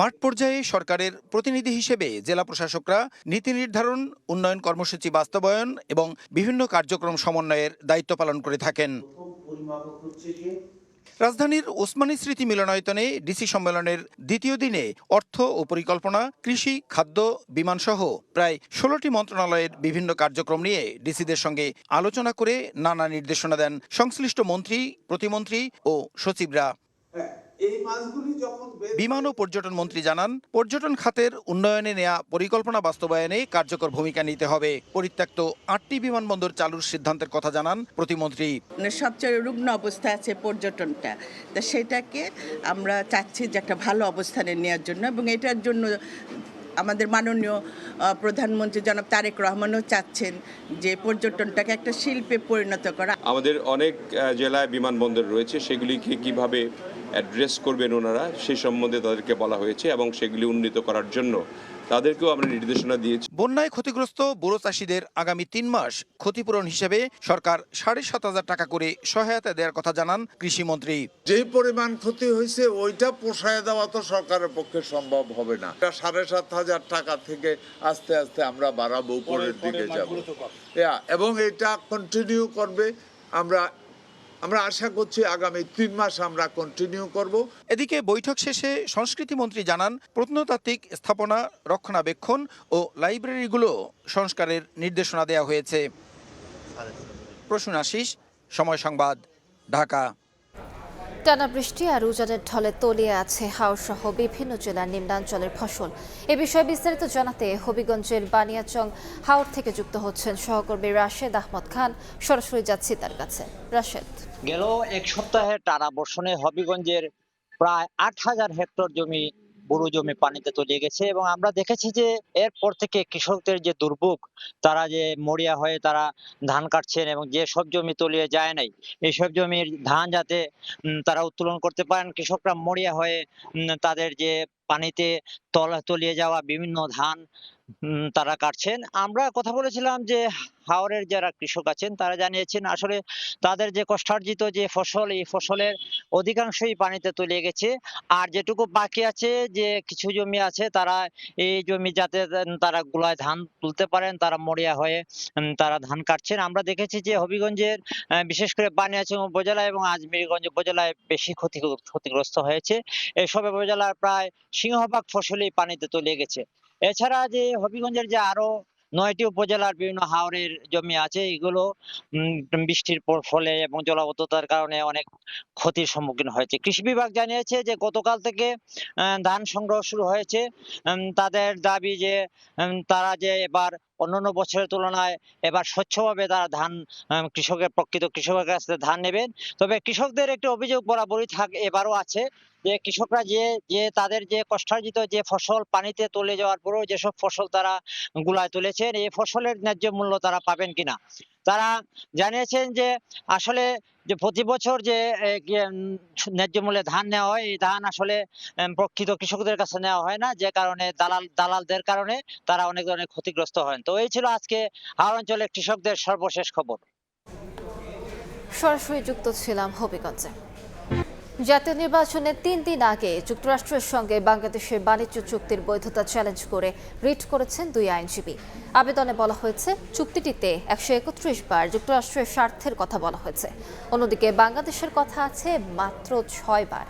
Speaker 12: মাঠ পর্যায়ে সরকারের প্রতিনিধি হিসেবে জেলা প্রশাসকরা নীতি নির্ধারণ, উন্নয়ন কর্মসূচি বাস্তবায়ন এবং বিভিন্ন কার্যক্রম সমন্বয়ের দায়িত্ব পালন করে থাকেন। রাজধানীর ওসমানী স্মৃতি মিলনায়তনে ডিসি সম্মেলনের দ্বিতীয় দিনে অর্থ ও পরিকল্পনা, কৃষি, খাদ্য, বিমানসহ প্রায় 16টি মন্ত্রণালয়ের বিভিন্ন কার্যক্রম নিয়ে ডিসিদের সঙ্গে আলোচনা করে নানা নির্দেশনা দেন সংশ্লিষ্ট মন্ত্রী, প্রতিমন্ত্রী ও সচিবরা। বিমান ও পর্যটন মন্ত্রী জানান, পর্যটন খাতের উন্নয়নে নেয়া পরিকল্পনা বাস্তবায়নে কার্যকর ভূমিকা নিতে হবে। পরিত্যক্ত 8টি বিমানবন্দর চালুর সিদ্ধান্তের কথা জানান প্রতিমন্ত্রী।
Speaker 13: সবচেয়ে রুগ্ন অবস্থায় আছে পর্যটনটা, তা সেটাকে আমরা চাচ্ছি যে একটা ভালো অবস্থানে নেওয়ার জন্য, এবং এটার জন্য আমাদের মাননীয় প্রধানমন্ত্রী জনাব তারেক রহমানও চাচ্ছেন যে পর্যটনটাকে একটা শিল্পে পরিণত করা।
Speaker 14: আমাদের অনেক জেলায় বিমানবন্দর রয়েছে, সেগুলিকে কিভাবে অ্যাড্রেস করবেন ওনারা সে সম্বন্ধে তাদেরকে বলা হয়েছে এবং সেগুলি উন্নীত করার জন্য তাদেরকেও আমরা নির্দেশনা দিয়েছি।
Speaker 12: বন্যায় ক্ষতিগ্রস্ত বোরো চাষিদের আগামী 3 মাস ক্ষতিপূরণ হিসেবে সরকার 7,500 টাকা করে সহায়তা দেওয়ার কথা জানান কৃষিমন্ত্রী।
Speaker 9: যে পরিমাণ ক্ষতি হয়েছে ওইটা পোষায় দেওয়া তো সরকারের পক্ষে সম্ভব হবে না। 7,500 টাকা থেকে আস্তে আস্তে আমরা বাড়াবো, উপরের দিকে যাব এবং এটা কন্টিনিউ করবে। আমরা আশা করছি আগামী 3 মাস আমরা কন্টিনিউ করব।
Speaker 12: এদিকে বৈঠক শেষে সংস্কৃতি মন্ত্রী জানান, প্রত্নতাত্ত্বিক স্থাপনা রক্ষণাবেক্ষণ ও লাইব্রেরিগুলো সংস্কারের নির্দেশনা দেওয়া হয়েছে। প্রসূন আশিস, সময় সংবাদ, ঢাকা।
Speaker 1: টানা বৃষ্টি আর উজানের ঢলে তলিয়ে আছে হাওড় সহ বিভিন্ন জেলার নিম্নাঞ্চলের ফসল। এ বিষয়ে বিস্তারিত জানাতে হবিগঞ্জের বানিয়াচং হাওড় থেকে যুক্ত হচ্ছেন সহকর্মী রাশেদ আহমদ খান। সরাসরি যাচ্ছি তার কাছে। রাশেদ,
Speaker 15: গেল এক সপ্তাহে টানা বর্ষণে হবিগঞ্জের প্রায় 8,000 হেক্টর জমি, বুড়ো জমি পানিতে তলিয়ে গেছে এবং আমরা দেখেছি যে এরপর থেকে কৃষকদের যে দুর্ভোগ, তারা যে মরিয়া হয়ে তারা ধান কাটছেন এবং যে সব জমি তলিয়ে যায় নাই, এইসব জমির ধান যাতে তারা উত্তোলন করতে পারেন, কৃষকরা মরিয়া হয়ে তাদের যে পানিতে তলিয়ে যাওয়া বিভিন্ন ধান তারা কাটছেন। আমরা কথা বলেছিলাম যে হাওরের যারা কৃষক আছেন তারা জানিয়েছেন আসলে তাদের যে কষ্টার্জিত যে ফসল, এই ফসলের অধিকাংশই পানিতে তলিয়ে গেছে। আর যেটুকু বাকি আছে, যে কিছু জমি আছে, তারা এই জমি যাতে তারা গুলায় ধান তুলতে পারেন, তারা মরিয়া হয়ে তারা ধান কাটছেন। আমরা দেখেছি যে হবিগঞ্জের বিশেষ করে বানিয়াচং উপজেলা এবং আজমিরগঞ্জ উপজেলায় বেশি ক্ষতিগ্রস্ত হয়েছে। এসব উপজেলার প্রায় সিংহভাগ ফসলই পানিতে তলিয়ে গেছে। এছাড়া যে হবিগঞ্জের যে আরো 9টি উপজেলার বিভিন্ন হাওরের জমি আছে, এগুলো বৃষ্টির ফলে এবং জলাবদ্ধতার কারণে অনেক ক্ষতির সম্মুখীন হয়েছে। কৃষি বিভাগ জানিয়েছে যে গতকাল থেকে ধান সংগ্রহ শুরু হয়েছে। তাদের দাবি যে তারা যে এবার অন্যান্য বছরের তুলনায় এবার স্বচ্ছভাবে তারা ধান প্রকৃত কৃষকের কাছ থেকে ধান নেবেন। তবে কৃষকদের একটি অভিযোগ বরাবরই এবারও আছে যে কৃষকরা যে তাদের যে কষ্টার্জিত যে ফসল পানিতে তলে যাওয়ার পরেও যেসব ফসল তারা গুলায় তুলেছেন, এই ফসলের ন্যায্য মূল্য তারা পাবেন কিনা। তারা জানিয়েছেন যে আসলে যে প্রতি বছর যে ন্যায্য মূল্যে ধান নেওয়া হয়, এই ধান আসলে প্রকৃত কৃষকদের কাছে নেওয়া হয় না, যে কারণে দালালদের কারণে তারা অনেক ধরনের ক্ষতিগ্রস্ত হন। তো এই ছিল আজকে হাওড় অঞ্চলের কৃষকদের সর্বশেষ খবর।
Speaker 1: সরাসরি যুক্ত ছিলাম হবিগঞ্জে। জাতীয় নির্বাচনের ৩ দিন আগে যুক্তরাষ্ট্রের সঙ্গে বাংলাদেশের বাণিজ্য চুক্তির বৈধতা চ্যালেঞ্জ করে রিট করেছেন 2 আইনজীবী। আবেদনে বলা হয়েছে চুক্তিটিতে 131 বার যুক্তরাষ্ট্রের স্বার্থের কথা বলা হয়েছে, অন্যদিকে বাংলাদেশের কথা আছে মাত্র 6 বার।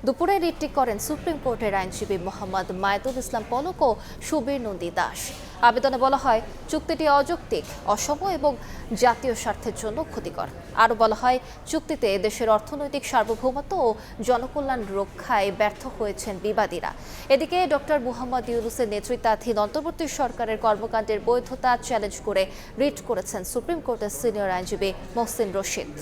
Speaker 1: দুপুরে রিটটি করেন সুপ্রিম কোর্টের আইনজীবী মোহাম্মদ মায়েদুল ইসলাম পলক ও সুবীর নন্দী দাস। আবেদনে বলা হয় চুক্তিটি অযৌক্তিক, অসম এবং জাতীয় স্বার্থের জন্য ক্ষতিকর। আরও বলা হয় চুক্তিতে দেশের অর্থনৈতিক সার্বভৌমত্ব ও জনকল্যাণ রক্ষায় ব্যর্থ হয়েছেন বিবাদীরা। এদিকে ডক্টর মুহাম্মদ ইউনূসের নেতৃত্বাধীন অন্তর্বর্তী সরকারের কর্মকাণ্ডের বৈধতা চ্যালেঞ্জ করে রিট করেছেন সুপ্রিম কোর্টের সিনিয়র আইনজীবী মোহসিন রশিদ।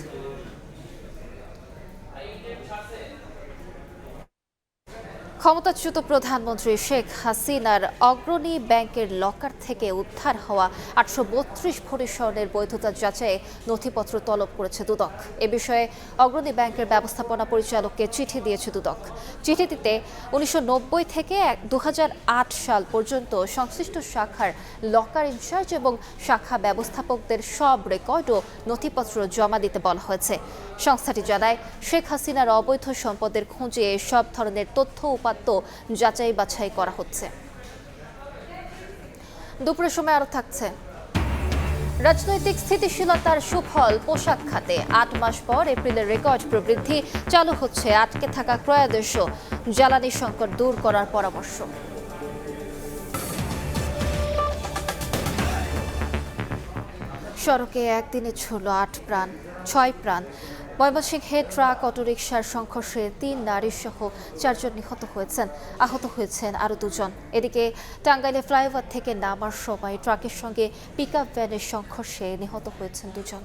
Speaker 1: ক্ষমতাচ্যুত প্রধানমন্ত্রী শেখ হাসিনার অগ্রণী ব্যাংকের লকার থেকে উদ্ধার হওয়া 832 ভরি স্বর্ণের বৈধতা যাচাইয়ে নথিপত্র তলব করেছে দুদক। এ বিষয়ে অগ্রণী ব্যাংকের ব্যবস্থাপনা পরিচালককে চিঠি দিয়েছে দুদক। চিঠিটিতে 1990 থেকে 2008 সাল পর্যন্ত সংশ্লিষ্ট শাখার লকার ইনচার্জ এবং শাখা ব্যবস্থাপকদের সব রেকর্ড ও নথিপত্র জমা দিতে বলা হয়েছে। সংস্থাটি জানায় শেখ হাসিনার অবৈধ সম্পদের খোঁজে সব ধরনের তথ্য উপাত্ত যাচাই বাছাই করা হচ্ছে। দুপুরের সময় আরো থাকছে রাজনৈতিক স্থিতিশীলতার সুফল পোশাক খাতে। 8 মাস পর এপ্রিলের রেকর্ড প্রবৃদ্ধি, চালু হচ্ছে আটকে থাকা ক্রয়াদেশ, জ্বালানি সংকট দূর করার পরামর্শ। সড়কে একদিনে ছুঁল 6 প্রাণ। ময়মনসিংহে ট্রাক অটোরিকশার সংঘর্ষে 3 নারী সহ 4 জন নিহত হয়েছেন, আহত হয়েছেন আরও 2 জন। এদিকে টাঙ্গাইলে ফ্লাইওভার থেকে নামার সময় ট্রাকের সঙ্গে পিকআপ ভ্যানের সংঘর্ষে নিহত হয়েছেন 2 জন।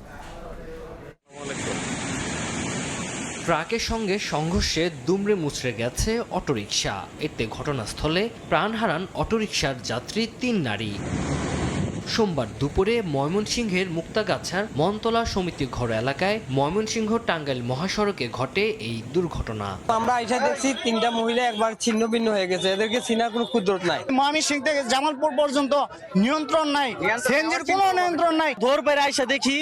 Speaker 16: ট্রাকের সঙ্গে সংঘর্ষে দুমড়ে মুচড়ে গেছে অটোরিকশা। এতে ঘটনাস্থলে প্রাণ হারান অটোরিকশার যাত্রী 3 নারী। সোমবার দুপুরে ময়মনসিংহের মুক্তাগাছার মনতলা সমিতি ঘর এলাকায় ময়মনসিংহ টাঙ্গাইল মহাসড়কে ঘটে এই দুর্ঘটনা।
Speaker 17: আমরা আইসা দেখছি 3টা মহিলা একবার ছিন্ন ভিন্ন হয়ে গেছে, এদেরকে চিনার কোনো কুদরত নাই।
Speaker 18: ময়মনসিংহ থেকে জামালপুর পর্যন্ত নিয়ন্ত্রণ নাই, সিএনজির কোনো নিয়ন্ত্রণ নাই।
Speaker 17: ভোর বেলা আইসা দেখি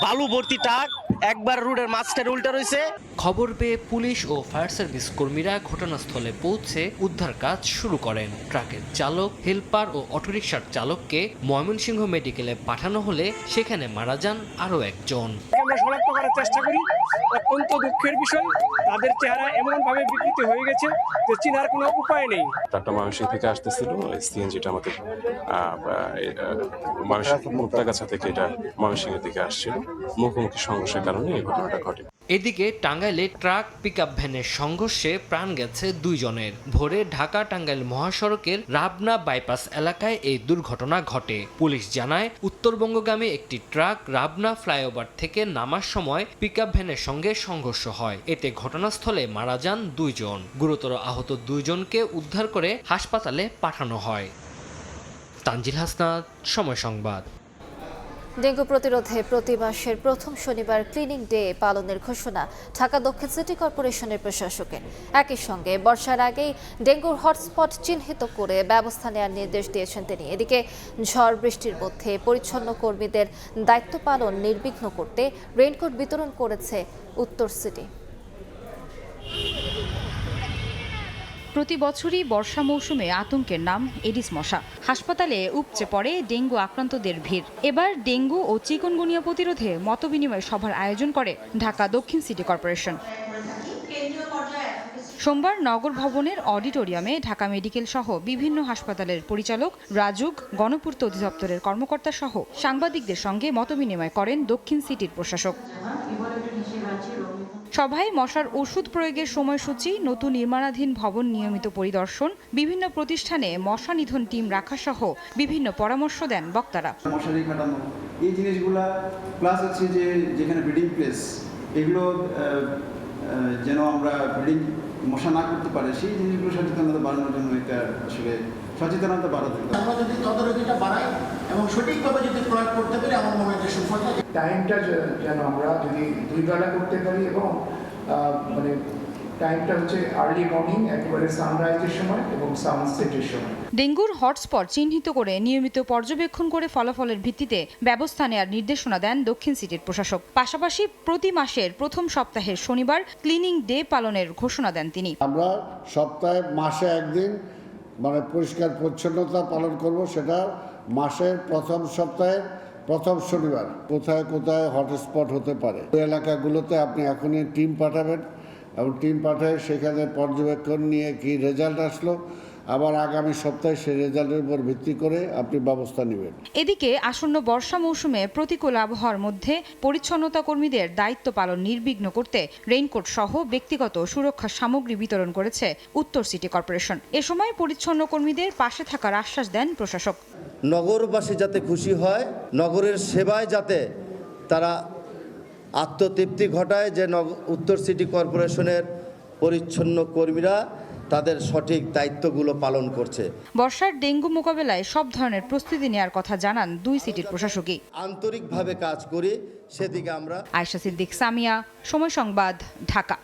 Speaker 17: বালু ভর্তি ট্রাক একবার রোডের মাঝখানে উল্টা রয়েছে।
Speaker 16: খবর পেয়ে পুলিশ ও ফায়ার সার্ভিস কর্মীরা ঘটনাস্থলে পৌঁছে উদ্ধার কাজ শুরু করেন। ট্রাকের চালক, হেলপার ও অটোরিকশার চালককে ময়মনসিংহ মেডিকেলে পাঠানো হলে সেখানে মারা যান আরও একজন।
Speaker 19: আমরা শনাক্ত করার চেষ্টা করি, অত্যন্ত দুঃখের বিষয় তাদের চেহারা এমন ভাবে বিকৃত হয়ে গেছে যে চিনার কোনো উপায় নেই।
Speaker 20: ট্রাকটা ময়মনসিংহ থেকে আসতেছিল, সিএনজিটা আমাদের মুক্তাগাছা থেকে এটা ময়মনসিংহের দিকে আসছিল। মুখোমুখি সংঘর্ষের কারণে এই ঘটনাটা ঘটে।
Speaker 16: এদিকে টাঙ্গাইলে ট্রাক পিকআপ ভ্যানের সংঘর্ষে প্রাণ গেছে 2 জনের। ভোরে ঢাকা টাঙ্গাইল মহাসড়কের রাবনা বাইপাস এলাকায় এই দুর্ঘটনা ঘটে। পুলিশ জানায় উত্তরবঙ্গগামী একটি ট্রাক রাবনা ফ্লাইওভার থেকে নামার সময় পিকআপ ভ্যানের সঙ্গে সংঘর্ষ হয়। এতে ঘটনাস্থলে মারা যান 2 জন। গুরুতর আহত 2 জনকে উদ্ধার করে হাসপাতালে পাঠানো হয়। তানজিল হাসনাত, সময় সংবাদ।
Speaker 1: ডেঙ্গু প্রতিরোধে প্রতি মাসের প্রথম শনিবার ক্লিনিং ডে পালনের ঘোষণা ঢাকা দক্ষিণ সিটি কর্পোরেশনের প্রশাসকের। একই সঙ্গে বর্ষার আগেই ডেঙ্গুর হটস্পট চিহ্নিত করে ব্যবস্থা নেওয়ার নির্দেশ দিয়েছেন তিনি। এদিকে ঝড় বৃষ্টির মধ্যে পরিচ্ছন্ন কর্মীদের দায়িত্ব পালন নির্বিঘ্ন করতে রেইনকোট বিতরণ করেছে উত্তর সিটি।
Speaker 21: প্রতি বছরই বর্ষা মৌসুমে আতঙ্কের নাম এডিস মশা। হাসপাতালে উপচে পড়ে ডেঙ্গু আক্রান্তদের ভিড়। এবার ডেঙ্গু ও চিকুনগুনিয়া প্রতিরোধে মতবিনিময় সভার আয়োজন করে ঢাকা দক্ষিণ সিটি কর্পোরেশন। সোমবার নগর ভবনের অডিটোরিয়ামে ঢাকা মেডিকেল সহ বিভিন্ন হাসপাতালের পরিচালক, রাজুক, গণপূর্ত অধিদপ্তরের কর্মকর্তা সহ সাংবাদিকদের সঙ্গে মতবিনিময় করেন দক্ষিণ সিটির প্রশাসক। সভায় মশার ওষুধ প্রয়োগের সময়সূচি, নতুন নির্মাণাধীন ভবন নিয়মিত পরিদর্শন, বিভিন্ন প্রতিষ্ঠানে মশা নিধন টিম রাখা সহ বিভিন্ন পরামর্শ দেন বক্তারা।
Speaker 22: মশারি কাটানো, এই জিনিসগুলা, প্লাস হচ্ছে যে যেখানে ব্রিডিং প্লেস, এগুলো যেন আমরা ব্রিডিং মশা না করতে পারে সেই জিনিসগুলো সচেতনতা বাড়ানোর জন্য এটা আসলে সচেতনতা বাড়াতে হবে।
Speaker 23: আমরা যদি তদারকিটা বাড়াই এবং সঠিকভাবে যদি প্রয়োগ করতে পারি, আমার মনে হয় সুফল থাকে। টাইমটা যেন আমরা যদি 2 বেলা করতে পারি এবং মানে
Speaker 2: টাইমটা হচ্ছে আর্লি মর্নিং একেবারে সানরাইজের সময় এবং সানসেটের সময়।
Speaker 21: ডেঙ্গুর হটস্পট চিহ্নিত করে নিয়মিত পর্যবেক্ষণ করে ফলাফলের ভিত্তিতে ব্যবস্থা নেওয়ার নির্দেশনা দেন দক্ষিণ সিটির প্রশাসক। পাশাপাশি প্রতি মাসের প্রথম সপ্তাহের শনিবার ক্লিনিং ডে পালনের ঘোষণা দেন তিনি।
Speaker 3: আমরা সপ্তাহে মাসে একদিন মানে পরিষ্কার পরিচ্ছন্নতা পালন করব, সেটা মাসের প্রথম সপ্তাহের প্রথম শনিবার। কোথায় কোথায় হটস্পট হতে পারে ওই এলাকাগুলোতে আপনি এখনই টিম পাঠাবেন এবং টিম পাঠায় সেখানে পর্যবেক্ষণ নিয়ে কি রেজাল্ট আসলো, আবার আগামী সপ্তাহে সেই রেজাল্টের উপর ভিত্তি করে আপনি ব্যবস্থা নেবেন।
Speaker 21: এদিকে আসন্ন বর্ষা মৌসুমে প্রতিকূল আবহাওয়ার মধ্যে পরিচ্ছন্নতা কর্মীদের দায়িত্ব পালন নির্বিঘ্ন করতে রেইনকোট সহ ব্যক্তিগত সুরক্ষা সামগ্রী বিতরণ করেছে উত্তর সিটি কর্পোরেশন। এ সময় পরিচ্ছন্ন কর্মীদের পাশে থাকার আশ্বাস দেন প্রশাসক।
Speaker 4: নগরবাসী যাতে খুশি হয়, নগরের সেবায় যাতে তারা আত্মতৃপ্তি ঘটায় যে উত্তর সিটি কর্পোরেশনের পরিচ্ছন্ন কর্মীরা তাদের সঠিক দায়িত্বগুলো পালন করছে।
Speaker 21: বর্ষার ডেঙ্গু মোকাবেলায় সব ধরনের প্রস্তুতি নেওয়ার কথা জানান দুই সিটির প্রশাসকই।
Speaker 4: আন্তরিকভাবে কাজ করি সেদিকে আমরা।
Speaker 21: আয়েশা সিদ্দিক, সামিয়া, সময় সংবাদ, ঢাকা।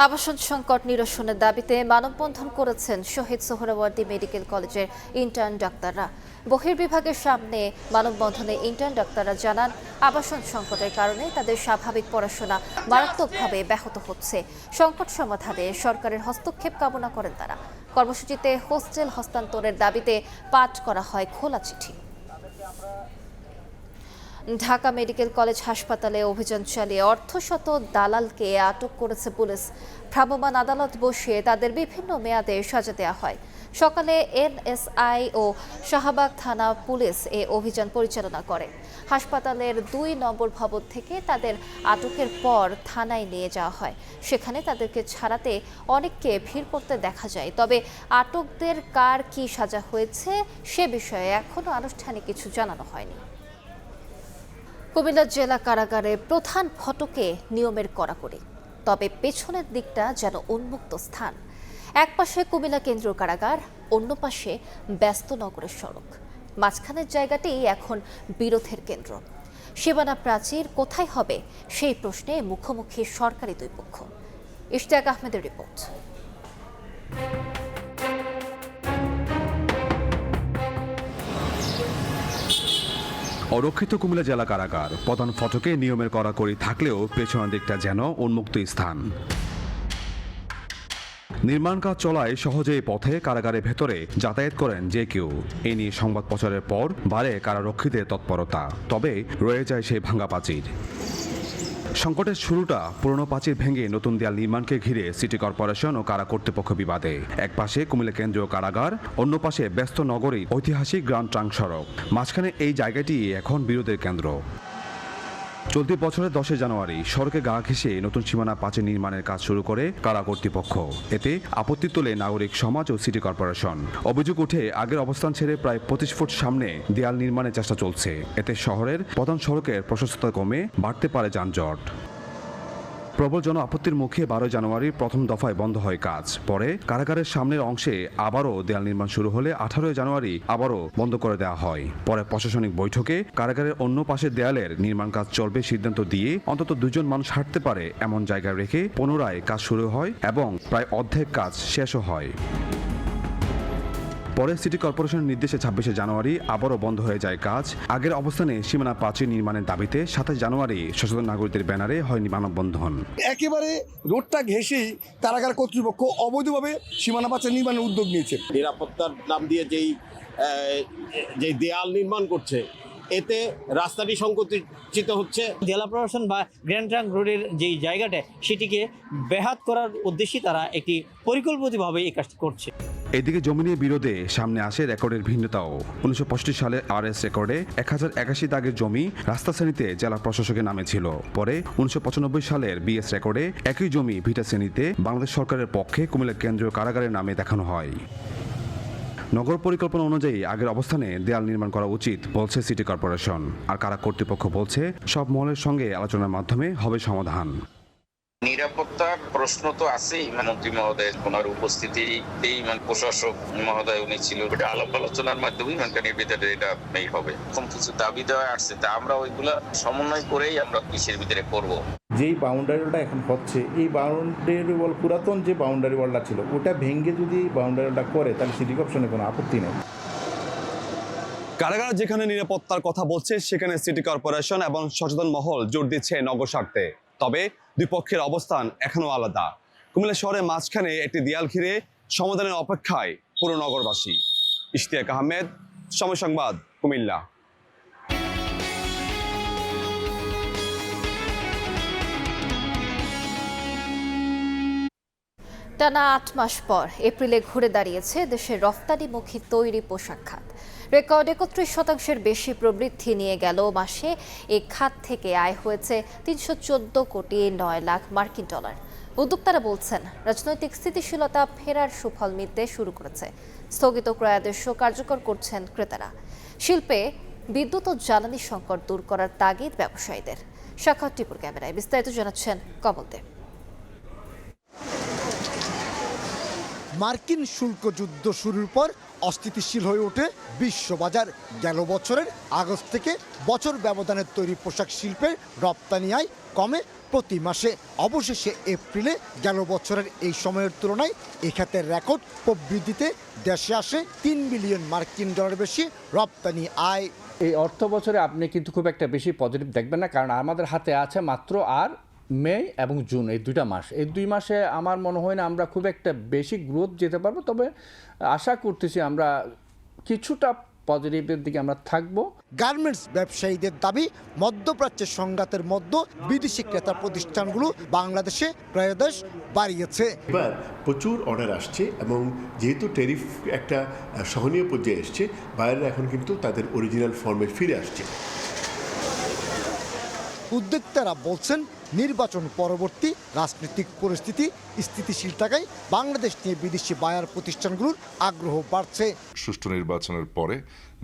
Speaker 1: আবাসন সংকট নিরসনের দাবিতে মানববন্ধন করেছেন শহীদ সোহরাওয়ার্দী মেডিকেল কলেজের ইন্টার্ন ডাক্তাররা। বহির্বিভাগের সামনে মানববন্ধনে ইন্টার্ন ডাক্তাররা জানান, আবাসন সংকটের কারণে তাদের স্বাভাবিক পড়াশোনা মারাত্মকভাবে ব্যাহত হচ্ছে। সংকট সমাধানে সরকারের হস্তক্ষেপ কামনা করেন তারা। কর্মসূচিতে হোস্টেল হস্তান্তরের দাবিতে পাঠ করা হয় খোলা চিঠি। ঢাকা মেডিকেল কলেজ হাসপাতালে অভিযান চালিয়ে অর্ধশত দালালকে আটক করেছে পুলিশ। ভ্রাম্যমাণ আদালত বসিয়ে তাদের বিভিন্ন মেয়াদে সাজা দেওয়া হয়। সকালে এনএসআই ও শাহবাগ থানা পুলিশ এ অভিযান পরিচালনা করে। হাসপাতালের ২ নম্বর ভবন থেকে তাদের আটকের পর থানায় নিয়ে যাওয়া হয়। সেখানে তাদেরকে ছাড়াতে অনেককে ভিড় করতে দেখা যায়। তবে আটকদের কার কি সাজা হয়েছে সে বিষয়ে এখনও আনুষ্ঠানিক কিছু জানানো হয়নি। কুমিল্লা জেলা কারাগারে প্রধান ফটকে নিয়মের কড়াকড়ি, তবে পেছনের দিকটা যেন উন্মুক্ত স্থান। এক পাশে কুমিল্লা কেন্দ্রীয় কারাগার, অন্য পাশে ব্যস্ত নগরের সড়ক। মাঝখানের জায়গাটি এখন বিরোধের কেন্দ্র। সীমানা প্রাচীর কোথায় হবে সেই প্রশ্নে মুখোমুখি সরকারি দুই পক্ষ। ইশতিয়াক আহমেদের রিপোর্ট।
Speaker 24: অরক্ষিত কুমিল্লা জেলা কারাগার প্রধান ফটকে নিয়মের কড়াকড়ি থাকলেও পেছনের দিকটা যেন উন্মুক্ত স্থান। নির্মাণ কাজ চলায় সহজেই পথে কারাগারের ভেতরে যাতায়াত করেন যে কেউ। এ নিয়ে সংবাদ প্রচারের পর বাড়ে কারারক্ষীদের তৎপরতা, তবে রয়ে যায় সেই ভাঙা প্রাচীর। সংকটের শুরুটা পুরনো প্রাচীর ভেঙে নতুন দেয়াল নির্মাণকে ঘিরে সিটি কর্পোরেশন ও কারা কর্তৃপক্ষ বিবাদে। এক পাশে কুমিল্লা কেন্দ্রীয় কারাগার, অন্য পাশে ব্যস্ত নগরী ঐতিহাসিক গ্র্যান্ড ট্রাঙ্ক সড়ক। মাঝখানে এই জায়গাটি এখন বিরোধের কেন্দ্র। চলতি বছরের 10 জানুয়ারি সড়কে গা ঘেঁষে নতুন সীমানা প্রাচীর নির্মাণের কাজ শুরু করে কারা কর্তৃপক্ষ। এতে আপত্তি তোলে নাগরিক সমাজ ও সিটি কর্পোরেশন। অভিযোগ উঠে আগের অবস্থান ছেড়ে প্রায় 25 ফুট সামনে দেয়াল নির্মাণের চেষ্টা চলছে। এতে শহরের প্রধান সড়কের প্রশস্ততা কমে বাড়তে পারে যানজট। প্রবল জন আপত্তির মুখে 12 জানুয়ারি প্রথম দফায় বন্ধ হয় কাজ। পরে কারাগারের সামনের অংশে আবারও দেয়াল নির্মাণ শুরু হলে 18 জানুয়ারি আবারও বন্ধ করে দেওয়া হয়। পরে প্রশাসনিক বৈঠকে কারাগারের অন্য পাশের দেয়ালের নির্মাণ কাজ চলবে সিদ্ধান্ত দিয়ে অন্তত 2 জন মানুষ হাঁটতে পারে এমন জায়গায় রেখে পুনরায় কাজ শুরু হয় এবং প্রায় অর্ধেক কাজ শেষও হয়। পরে সিটি কর্পোরেশনের নির্দেশে 26 জানুয়ারি আবারও বন্ধ হয়ে যায় কাজ। আগের অবস্থানে সীমানা প্রাচীর নির্মাণের দাবিতে 27 জানুয়ারি সচেতন নাগরিকদের ব্যানারে হয় মানববন্ধন।
Speaker 25: একেবারে রোডটা ঘেঁষেই কারাগার কর্তৃপক্ষ অবৈধভাবে সীমানা প্রাচীর নির্মাণের উদ্যোগ নিয়েছে।
Speaker 26: নিরাপত্তার নাম দিয়ে যেই দেয়াল নির্মাণ করছে, এতে রাস্তাটি সংকুচিত হচ্ছে।
Speaker 17: জেলা প্রশাসন বা গ্র্যান্ড ট্রাঙ্ক রোডের যেই জায়গাটা সেটিকে ব্যাহত করার উদ্দেশ্যে তারা একটি পরিকল্পিতভাবে এই কাজটি করছে।
Speaker 24: এদিকে জমি নিয়ে বিরোধে সামনে আসে রেকর্ডের ভিন্নতাও। 1965 সালে RS রেকর্ডে 1081 দাগের জমি রাস্তা শ্রেণীতে জেলা প্রশাসকের নামে ছিল। পরে 1995 সালের BS রেকর্ডে একই জমি ভিটা শ্রেণীতে বাংলাদেশ সরকারের পক্ষে কুমিল্লা কেন্দ্রীয় কারাগারের নামে দেখানো হয়। নগর পরিকল্পনা অনুযায়ী আগের অবস্থানে দেয়াল নির্মাণ করা উচিত বলছে সিটি কর্পোরেশন। আর কারা কর্তৃপক্ষ বলছে সব মহলের সঙ্গে আলোচনার মাধ্যমে হবে সমাধান।
Speaker 5: নিরাপত্তার প্রশ্ন তো আছেই, মন্ত্রী মহোদয় ওনার উপস্থিতিতেই প্রশাসক মহোদয় উনি ছিল, এটা আলাপ আলোচনার মাধ্যমেই নির্বিচারে এটা এই হবে। এরকম কিছু দাবি দেওয়া আসছে, তা আমরা ওইগুলা সমন্বয় করেই আমরা কৃষির ভিতরে করব।
Speaker 6: যেই বাউন্ডারি ওয়ালটা এখন হচ্ছে, এই বাউন্ডারি ওয়াল পুরাতন যে বাউন্ডারি ওয়ালটা ছিল ওটা ভেঙে যদি বাউন্ডারি ওয়ালটা করে তাহলে সিটি কর্পোরেশনের কোনো আপত্তি নেই।
Speaker 7: কারাগার যেখানে নিরাপত্তার কথা বলছে সেখানে সিটি কর্পোরেশন এবং সচেতন মহল জোর দিচ্ছে নগর স্বার্থে। তবে দুই পক্ষের অবস্থান এখনো আলাদা। কুমিল্লা শহরের মাঝখানে একটি দেয়াল ঘিরে সমাধানের অপেক্ষায় পুরো নগরবাসী। ইশতিয়াক আহমেদ, সময় সংবাদ, কুমিল্লা।
Speaker 1: টানা ৮ মাস পর এপ্রিলে ঘুরে দাঁড়িয়েছে দেশের রফতানিমুখী তৈরি পোশাক খাত। রেকর্ড ৩১% বেশি প্রবৃদ্ধি নিয়ে গেল মাসে এই খাত থেকে আয় হয়েছে ৩১৪ কোটি ৯ লাখ মার্কিন ডলার। উদ্যোক্তারা বলছেন রাজনৈতিক স্থিতিশীলতা ফেরার সুফল মিলতে শুরু করেছে। স্থগিত ক্রয়াদেশও কার্যকর করছেন ক্রেতারা। শিল্পে বিদ্যুৎ ও জ্বালানি সংকট দূর করার তাগিদ ব্যবসায়ীদের। সাক্ষাৎ টিপুর ক্যামেরায় বিস্তারিত জানাচ্ছেন কমল দেব।
Speaker 8: মার্কিন শুল্ক যুদ্ধ শুরুর পর অস্থিতিশীল হয়ে ওঠে বিশ্ববাজার। গেল বছরের আগস্ট থেকে বছর ব্যবধানে তৈরি পোশাক শিল্পের রপ্তানি আয় কমে প্রতি মাসে। অবশেষে এপ্রিলে গেল বছরের এই সময়ের তুলনায় এ খাতের রেকর্ড প্রবৃদ্ধিতে দেশে আসে ৩ বিলিয়ন মার্কিন ডলার বেশি রপ্তানি আয়।
Speaker 10: এই অর্থ বছরে আপনি কিন্তু খুব একটা বেশি পজিটিভ দেখবেন না, কারণ আমাদের হাতে আছে মাত্র আর মে এবং জুন, এই 2টা মাস। এই 2 মাসে আমার মনে হয় না আমরা খুব একটা বেশি গ্রোথ যেতে পারবো, তবে আশা করতেছি আমরা কিছুটা পজিটিভের দিকে আমরা থাকবো।
Speaker 8: গার্মেন্টস ব্যবসায়ীদের দাবি, মধ্যপ্রাচ্যের সংঘাতের মধ্যে বিদেশি ক্রেতা প্রতিষ্ঠানগুলো বাংলাদেশে ক্রয়াদেশ বাড়িয়েছে।
Speaker 11: এবার প্রচুর অর্ডার আসছে এবং যেহেতু ট্যারিফ একটা সহনীয় পর্যায়ে এসছে, বায়াররা এখন কিন্তু তাদের অরিজিনাল ফর্মে ফিরে আসছে।
Speaker 8: উদ্যোক্তারা বলছেন নির্বাচন পরবর্তী রাজনৈতিক পরিস্থিতি স্থিতিশীল থাকায় বাংলাদেশ নিয়ে বিদেশি বায়ার প্রতিষ্ঠানগুলোর আগ্রহ বাড়ছে।
Speaker 27: সুষ্ঠু নির্বাচনের পরে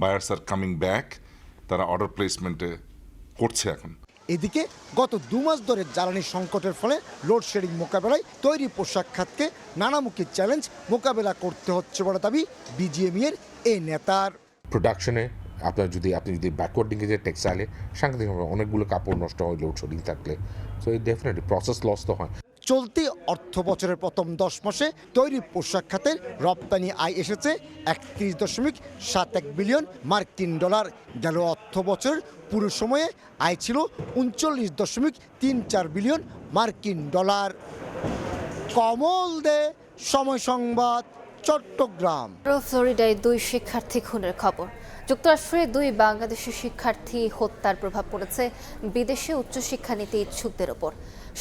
Speaker 27: বায়ার্স আর কামিং ব্যাক, তারা অর্ডার প্লেসমেন্টে করছে এখন।
Speaker 8: এদিকে গত 2 মাস ধরে জ্বালানি সংকটের ফলে লোডশেডিং মোকাবেলায় তৈরি পোশাক খাতকে নানামুখী চ্যালেঞ্জ মোকাবেলা করতে হচ্ছে বলে দাবি বিজিএমই এর এই নেতার।
Speaker 28: প্রোডাকশনে আপনি যদি ব্যাকওয়ার্ড লিঙ্কেজে টেক্সটাইলে সাংঘাতিকভাবে অনেকগুলো কাপড় নষ্ট হয় লোডশেডিং থাকলে, সো এই ডেফিনেটলি প্রসেস লস তো হয়।
Speaker 8: চলতি অর্থ বছরের প্রথম 10 মাসে তৈরি পোশাক খাতের রপ্তানি আয় এসেছে ৩১.৭১ বিলিয়ন মার্কিন ডলার। গেল অর্থ বছরের পুরো সময়ে আয় ছিল ৩৯.34 বিলিয়ন মার্কিন ডলার। কমল দে, সময় সংবাদ, চট্টগ্রাম।
Speaker 1: ফ্লোরিডায় 2 শিক্ষার্থী খুনের খবর। যুক্তরাষ্ট্রে 2 বাংলাদেশি শিক্ষার্থী হত্যার প্রভাব পড়েছে বিদেশে উচ্চশিক্ষা নিতে ইচ্ছুকদের ওপর।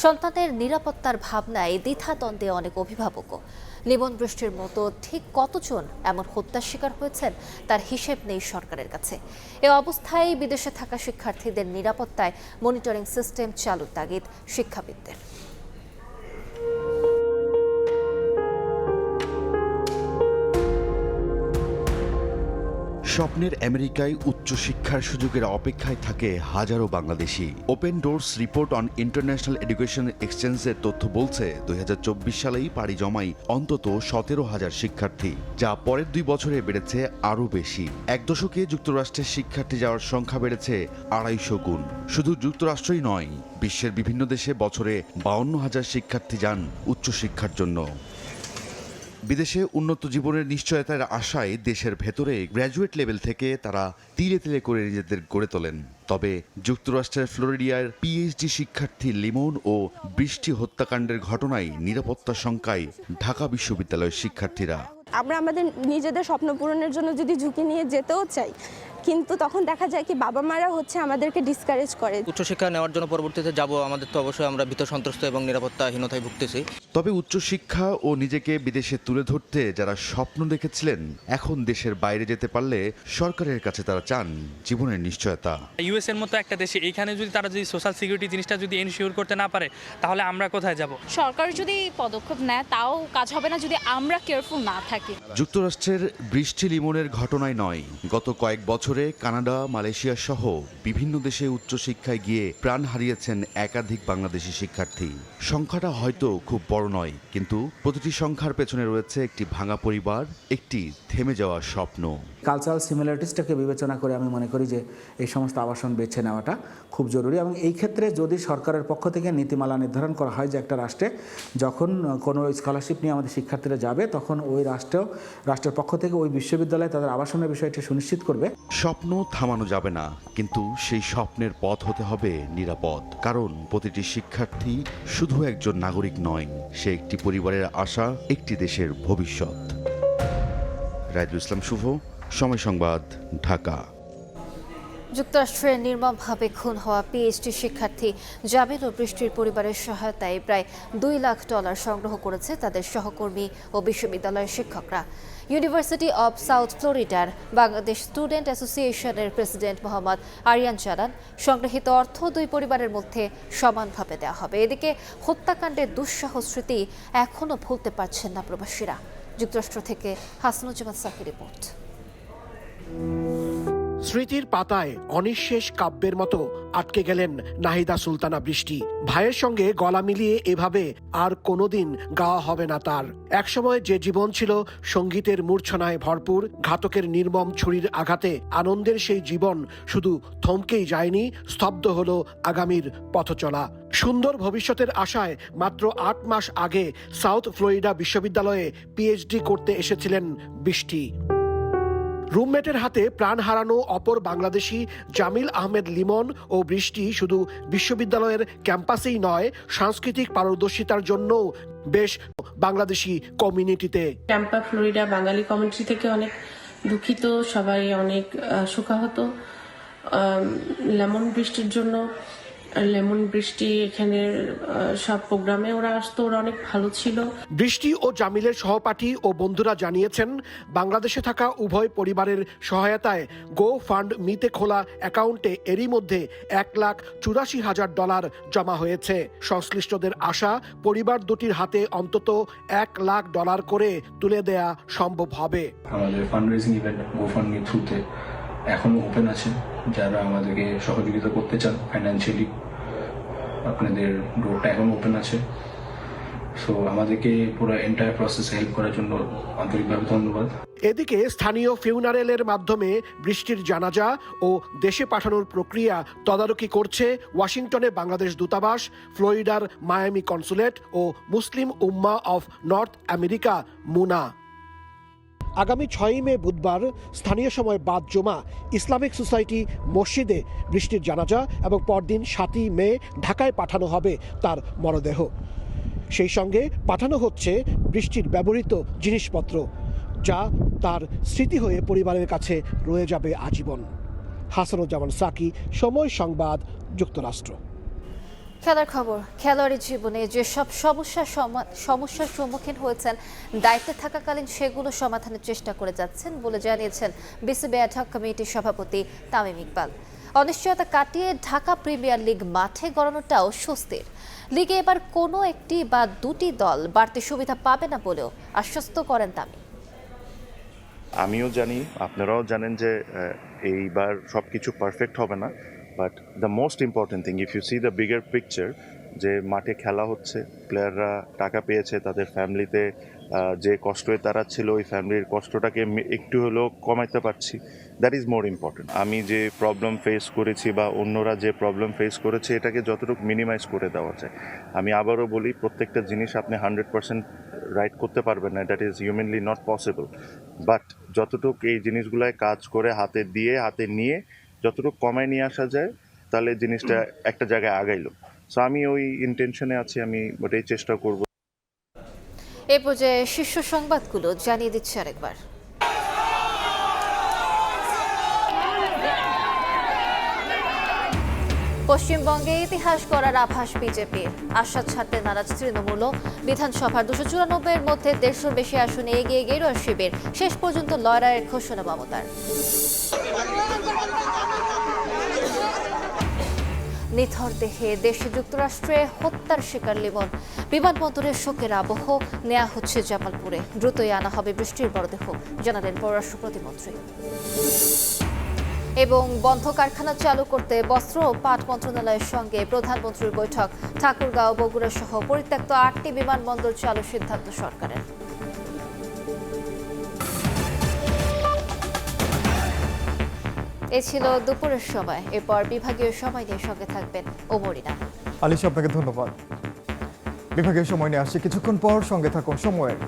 Speaker 1: সন্তানের নিরাপত্তার ভাবনায় দ্বিধাদ্বন্দ্বে অনেক অভিভাবকও। লিমন বৃষ্টির মতো ঠিক কতজন এমন হত্যার শিকার হয়েছেন তার হিসেব নেই সরকারের কাছে। এ অবস্থায় বিদেশে থাকা শিক্ষার্থীদের নিরাপত্তায় মনিটরিং সিস্টেম চালুর তাগিদ শিক্ষাবিদদের।
Speaker 29: স্বপ্নের আমেরিকায় উচ্চশিক্ষার সুযোগের অপেক্ষায় থাকে হাজারো Bangladeshi. Open doors report on international education এক্সচেঞ্জের তথ্য বলছে 2024 সালেই পাড়ি জমায় অন্তত 17,000 শিক্ষার্থী, যা পরের 2 বছরে বেড়েছে আরও বেশি। 1 দশকে যুক্তরাষ্ট্রের শিক্ষার্থী যাওয়ার সংখ্যা বেড়েছে 250 গুণ। শুধু যুক্তরাষ্ট্রই নয়, বিশ্বের বিভিন্ন দেশে বছরে 52,000 শিক্ষার্থী যান উচ্চশিক্ষার জন্য। বিদেশে উন্নত জীবনের নিশ্চয়তার আশায় দেশের ভেতরে গ্র্যাজুয়েট লেভেল থেকে তারা তিলে তিলে করে নিজেদের গড়ে তোলেন। তবে যুক্তরাষ্ট্রের ফ্লোরিডার পিএইচডি শিক্ষার্থী লিমন ও বৃষ্টি হত্যাকাণ্ডের ঘটনায় নিরাপত্তা শঙ্কায় ঢাকা বিশ্ববিদ্যালয়ের শিক্ষার্থীরা।
Speaker 30: আমরা আমাদের নিজেদের স্বপ্ন পূরণের জন্য যদি ঝুঁকি নিয়ে যেতেও চাই, কিন্তু তখন দেখা যায় কি বাবা মারা আমাদেরকে ডিসকারেজ করে।
Speaker 31: উচ্চশিক্ষা নেওয়ার জন্য পরবর্তীতে যাব, আমাদের তো অবশ্যই আমরা ভীত সন্ত্রস্ত এবং নিরাপত্তাহীনতায় ভুগতেছি।
Speaker 29: তবে উচ্চশিক্ষা ও নিজেকে বিদেশে তুলে ধরতে যারা স্বপ্ন দেখেছিলেন, এখন দেশের বাইরে যেতে পারলে সরকারের কাছে তারা চান জীবনের নিশ্চয়তা।
Speaker 32: ইউএস এর মতো একটা দেশে এইখানে তারা যদি সোশ্যাল সিকিউরিটি জিনিসটা যদি এনশিওর করতে না পারে, তাহলে আমরা কোথায় যাব?
Speaker 21: সরকার যদি পদক্ষেপ নেয় তাও কাজ হবে না যদি আমরা কেয়ারফুল না থাকি।
Speaker 29: যুক্তরাষ্ট্রের বৃষ্টি লিমনের ঘটনায় নয়, গত কয়েক বছর বছরে কানাডা, মালয়েশিয়া সহ বিভিন্ন দেশে উচ্চশিক্ষায় গিয়ে প্রাণ হারিয়েছেন একাধিক বাংলাদেশি শিক্ষার্থী। সংখ্যাটা হয়তো খুব বড় নয়, কিন্তু প্রতিটি সংখ্যার পেছনে রয়েছে একটি ভাঙা পরিবার, একটি থেমে যাওয়া স্বপ্ন।
Speaker 2: কালচারাল সিমিলারিটিসটাকে বিবেচনা করে আমি মনে করি যে এই সমস্ত আবাসন বেছে নেওয়াটা খুব জরুরি, এবং এই ক্ষেত্রে যদি সরকারের পক্ষ থেকে নীতিমালা নির্ধারণ করা হয় যে একটা রাষ্ট্রে যখন কোনো স্কলারশিপ নিয়ে আমাদের শিক্ষার্থীরা যাবে, তখন ওই রাষ্ট্রের পক্ষ থেকে ওই বিশ্ববিদ্যালয়ে তাদের আবাসনের বিষয়টি সুনিশ্চিত করবে।
Speaker 29: স্বপ্ন থামানো যাবে না, কিন্তু সেই স্বপ্নের পথ হতে হবে নিরাপদ। কারণ প্রতিটি শিক্ষার্থী শুধু একজন নাগরিক নয়, সে একটি পরিবারের আশা, একটি দেশের ভবিষ্যৎ। রাইদুল ইসলাম শুভ, সময় সংবাদ, ঢাকা।
Speaker 1: যুক্তরাষ্ট্রের নির্মমভাবে খুন হওয়া পিএইচডি শিক্ষার্থী জামিল ও বৃষ্টির পরিবারের সহায়তায় প্রায় $2 লাখ সংগ্রহ করেছে তাদের সহকর্মী ও বিশ্ববিদ্যালয়ের শিক্ষকরা। ইউনিভার্সিটি অব সাউথ ফ্লোরিডার বাংলাদেশ স্টুডেন্ট অ্যাসোসিয়েশনের প্রেসিডেন্ট মোহাম্মদ আরিয়ান জানান, সংগৃহীত অর্থ দুই পরিবারের মধ্যে সমানভাবে দেওয়া হবে। এদিকে হত্যাকাণ্ডের দুঃসহ স্মৃতি এখনও ভুলতে পারছেন না প্রবাসীরা। যুক্তরাষ্ট্র থেকে হাসানুজ্জামান সাকি রিপোর্ট।
Speaker 9: স্মৃতির পাতায় অনিঃশেষ কাব্যের মতো আটকে গেলেন নাহিদা সুলতানা বৃষ্টি। ভাইয়ের সঙ্গে গলা মিলিয়ে এভাবে আর কোনোদিন গাওয়া হবে না তার। একসময় যে জীবন ছিল সঙ্গীতের মূর্ছনায় ভরপুর, ঘাতকের নির্মম ছুরির আঘাতে আনন্দের সেই জীবন শুধু থমকেই যায়নি, স্তব্ধ হলো আগামীর পথচলা। সুন্দর ভবিষ্যতের আশায় মাত্র 8 মাস আগে সাউথ ফ্লোরিডা বিশ্ববিদ্যালয়ে পিএইচডি করতে এসেছিলেন বৃষ্টি। রুমমেটের হাতে প্রাণ হারানো অপর বাংলাদেশি জামিল আহমেদ লিমন ও বৃষ্টি শুধু বিশ্ববিদ্যালয়ের ক্যাম্পাসেই নয়, সাংস্কৃতিক পারদর্শিতার জন্য বেশ বাংলাদেশি কমিউনিটিতে।
Speaker 12: ক্যাম্পা ফ্লোরিডা বাঙালি কমিউনিটি থেকে অনেক দুঃখিত, সবাই অনেক শোকাহত লেমন বৃষ্টির জন্য। লেমন বৃষ্টি এখানের সব প্রোগ্রামে ওরা আসতো, ওরা অনেক ভালো ছিল।
Speaker 9: বৃষ্টি ও জামিলের সহপাঠী ও বন্ধুরা জানিয়েছেন, বাংলাদেশে থাকা উভয় পরিবারের সহায়তায় গো ফান্ড মিতে খোলা অ্যাকাউন্টে এরই মধ্যে $1,84,000 জমা হয়েছে। সংশ্লিষ্টদের আশা, পরিবার দুটির হাতে অন্তত $1 লাখ করে তুলে দেয়া সম্ভব হবে।
Speaker 13: আমাদের ফান্ড রেজিং ইভেন্ট গোফান্ডমি থ্রুতে এখনো ওপেন আছে। যারা আমাদেরকে সহযোগিতা করতে চান ফাইন্যান্সিয়ালি, আপনাদের ডোরটা এখন ওপেন আছে। সো আমাদেরকে পুরো এন্টায়ার প্রসেসে হেল্প করার জন্য আন্তরিকভাবে ধন্যবাদ।
Speaker 9: এদিকে স্থানীয় ফিউনারেলের মাধ্যমে বৃষ্টির জানাজা ও দেশে পাঠানোর প্রক্রিয়া তদারকি করছে ওয়াশিংটনে বাংলাদেশ দূতাবাস, ফ্লোরিডার মায়ামি কনসুলেট ও মুসলিম উম্মাহ অফ নর্থ আমেরিকা মুনা। আগামী 6 মে বুধবার স্থানীয় সময় বাদ জুমা ইসলামিক সোসাইটি মসজিদে বৃষ্টির জানাজা এবং পরদিন 7 মে ঢাকায় পাঠানো হবে তার মরদেহ। সেই সঙ্গে পাঠানো হচ্ছে বৃষ্টির ব্যবহৃত জিনিসপত্র, যা তার স্মৃতি হয়ে পরিবারের কাছে রয়ে যাবে আজীবন। হাসানুজ্জামান সাকি, সময় সংবাদ, যুক্তরাষ্ট্র।
Speaker 1: খেলার খবর। খেলোয়াড়ি জীবনে যেসব সমস্যার সম্মুখীন হয়েছেন, দায়িত্বে থাকাকালীন সেগুলো সমাধানের চেষ্টা করে যাচ্ছেন বলে জানিয়েছেন বিসিবি অ্যাডহক কমিটির সভাপতি তামিম ইকবাল। অনিশ্চয়তা কাটিয়ে ঢাকা প্রিমিয়ার লিগ মাঠে গড়ানোটাও স্বস্তির। লিগে এবার কোনো একটি বা দুটি দল বাড়তি সুবিধা পাবে না বলেও আশ্বস্ত করেন তামিম।
Speaker 14: আমিও জানি, আপনারাও জানেন যে এইবার সব কিছু পারফেক্ট হবে না, but the most important thing, if you see the bigger picture, যে মাঠে খেলা হচ্ছে, প্লেয়াররা টাকা পেয়েছে, তাদের ফ্যামিলিতে যে কষ্টে তারা ছিল, ওই ফ্যামিলির কষ্টটাকে একটু হলেও কমাইতে পারছি, দ্যাট ইজ মোর ইম্পর্টেন্ট। আমি যে প্রবলেম ফেস করেছি বা অন্যরা যে প্রবলেম ফেস করেছে, এটাকে যতটুকু মিনিমাইজ করে দেওয়া যায়। আমি আবারও বলি, প্রত্যেকটা জিনিস আপনি 100% রাইট করতে পারবেন না, that is humanly not possible, but যতটুকু এই জিনিসগুলায় কাজ করে হাতে নিয়ে যতটুকু কমায় নিয়ে আসা যায়, তাহলে জিনিসটা একটা জায়গায় আগাইলো। সো আমি ওই ইন্টেনশনে আছি, আমি ওটাই চেষ্টা করব।
Speaker 1: এ পর্যায়ে শীর্ষ সংবাদগুলো জানিয়ে দিচ্ছে আরেকবার। পশ্চিমবঙ্গে ইতিহাস করার আভাস বিজেপির। আশা ছাড়তে নারাজ তৃণমূল। বিধানসভার 294-এর মধ্যে 150-র বেশি আসনে এগিয়ে গেরুয়া শিবির। শেষ পর্যন্ত লড়াইয়ের ঘোষণা মমতার। নিথর দেহে দেশে যুক্তরাষ্ট্রে হত্যার শিকার লিমন। বিমানবন্দরের শোকের আবহ নেওয়া হচ্ছে জামালপুরে। দ্রুতই আনা হবে বৃষ্টির মরদেহ, জানালেন পররাষ্ট্র প্রতিমন্ত্রী। এবং বন্ধ কারখানা চালু করতে বস্ত্র ও পাট মন্ত্রণালয়ের সঙ্গে প্রধানমন্ত্রীর বৈঠক। ঠাকুরগাঁও, বগুড়া সহ পরিত্যক্ত 8টি বিমানবন্দর চালুর সিদ্ধান্ত সরকারের। এ ছিল দুপুরের সময়। এরপর বিভাগীয় সময় নিয়ে সঙ্গে থাকবেন ওমরিনা।
Speaker 3: আলিশা, আপনাকে ধন্যবাদ। বিভাগীয় সময় নিয়ে আসছে কিছুক্ষণ পর, সঙ্গে থাকুন সময়ের।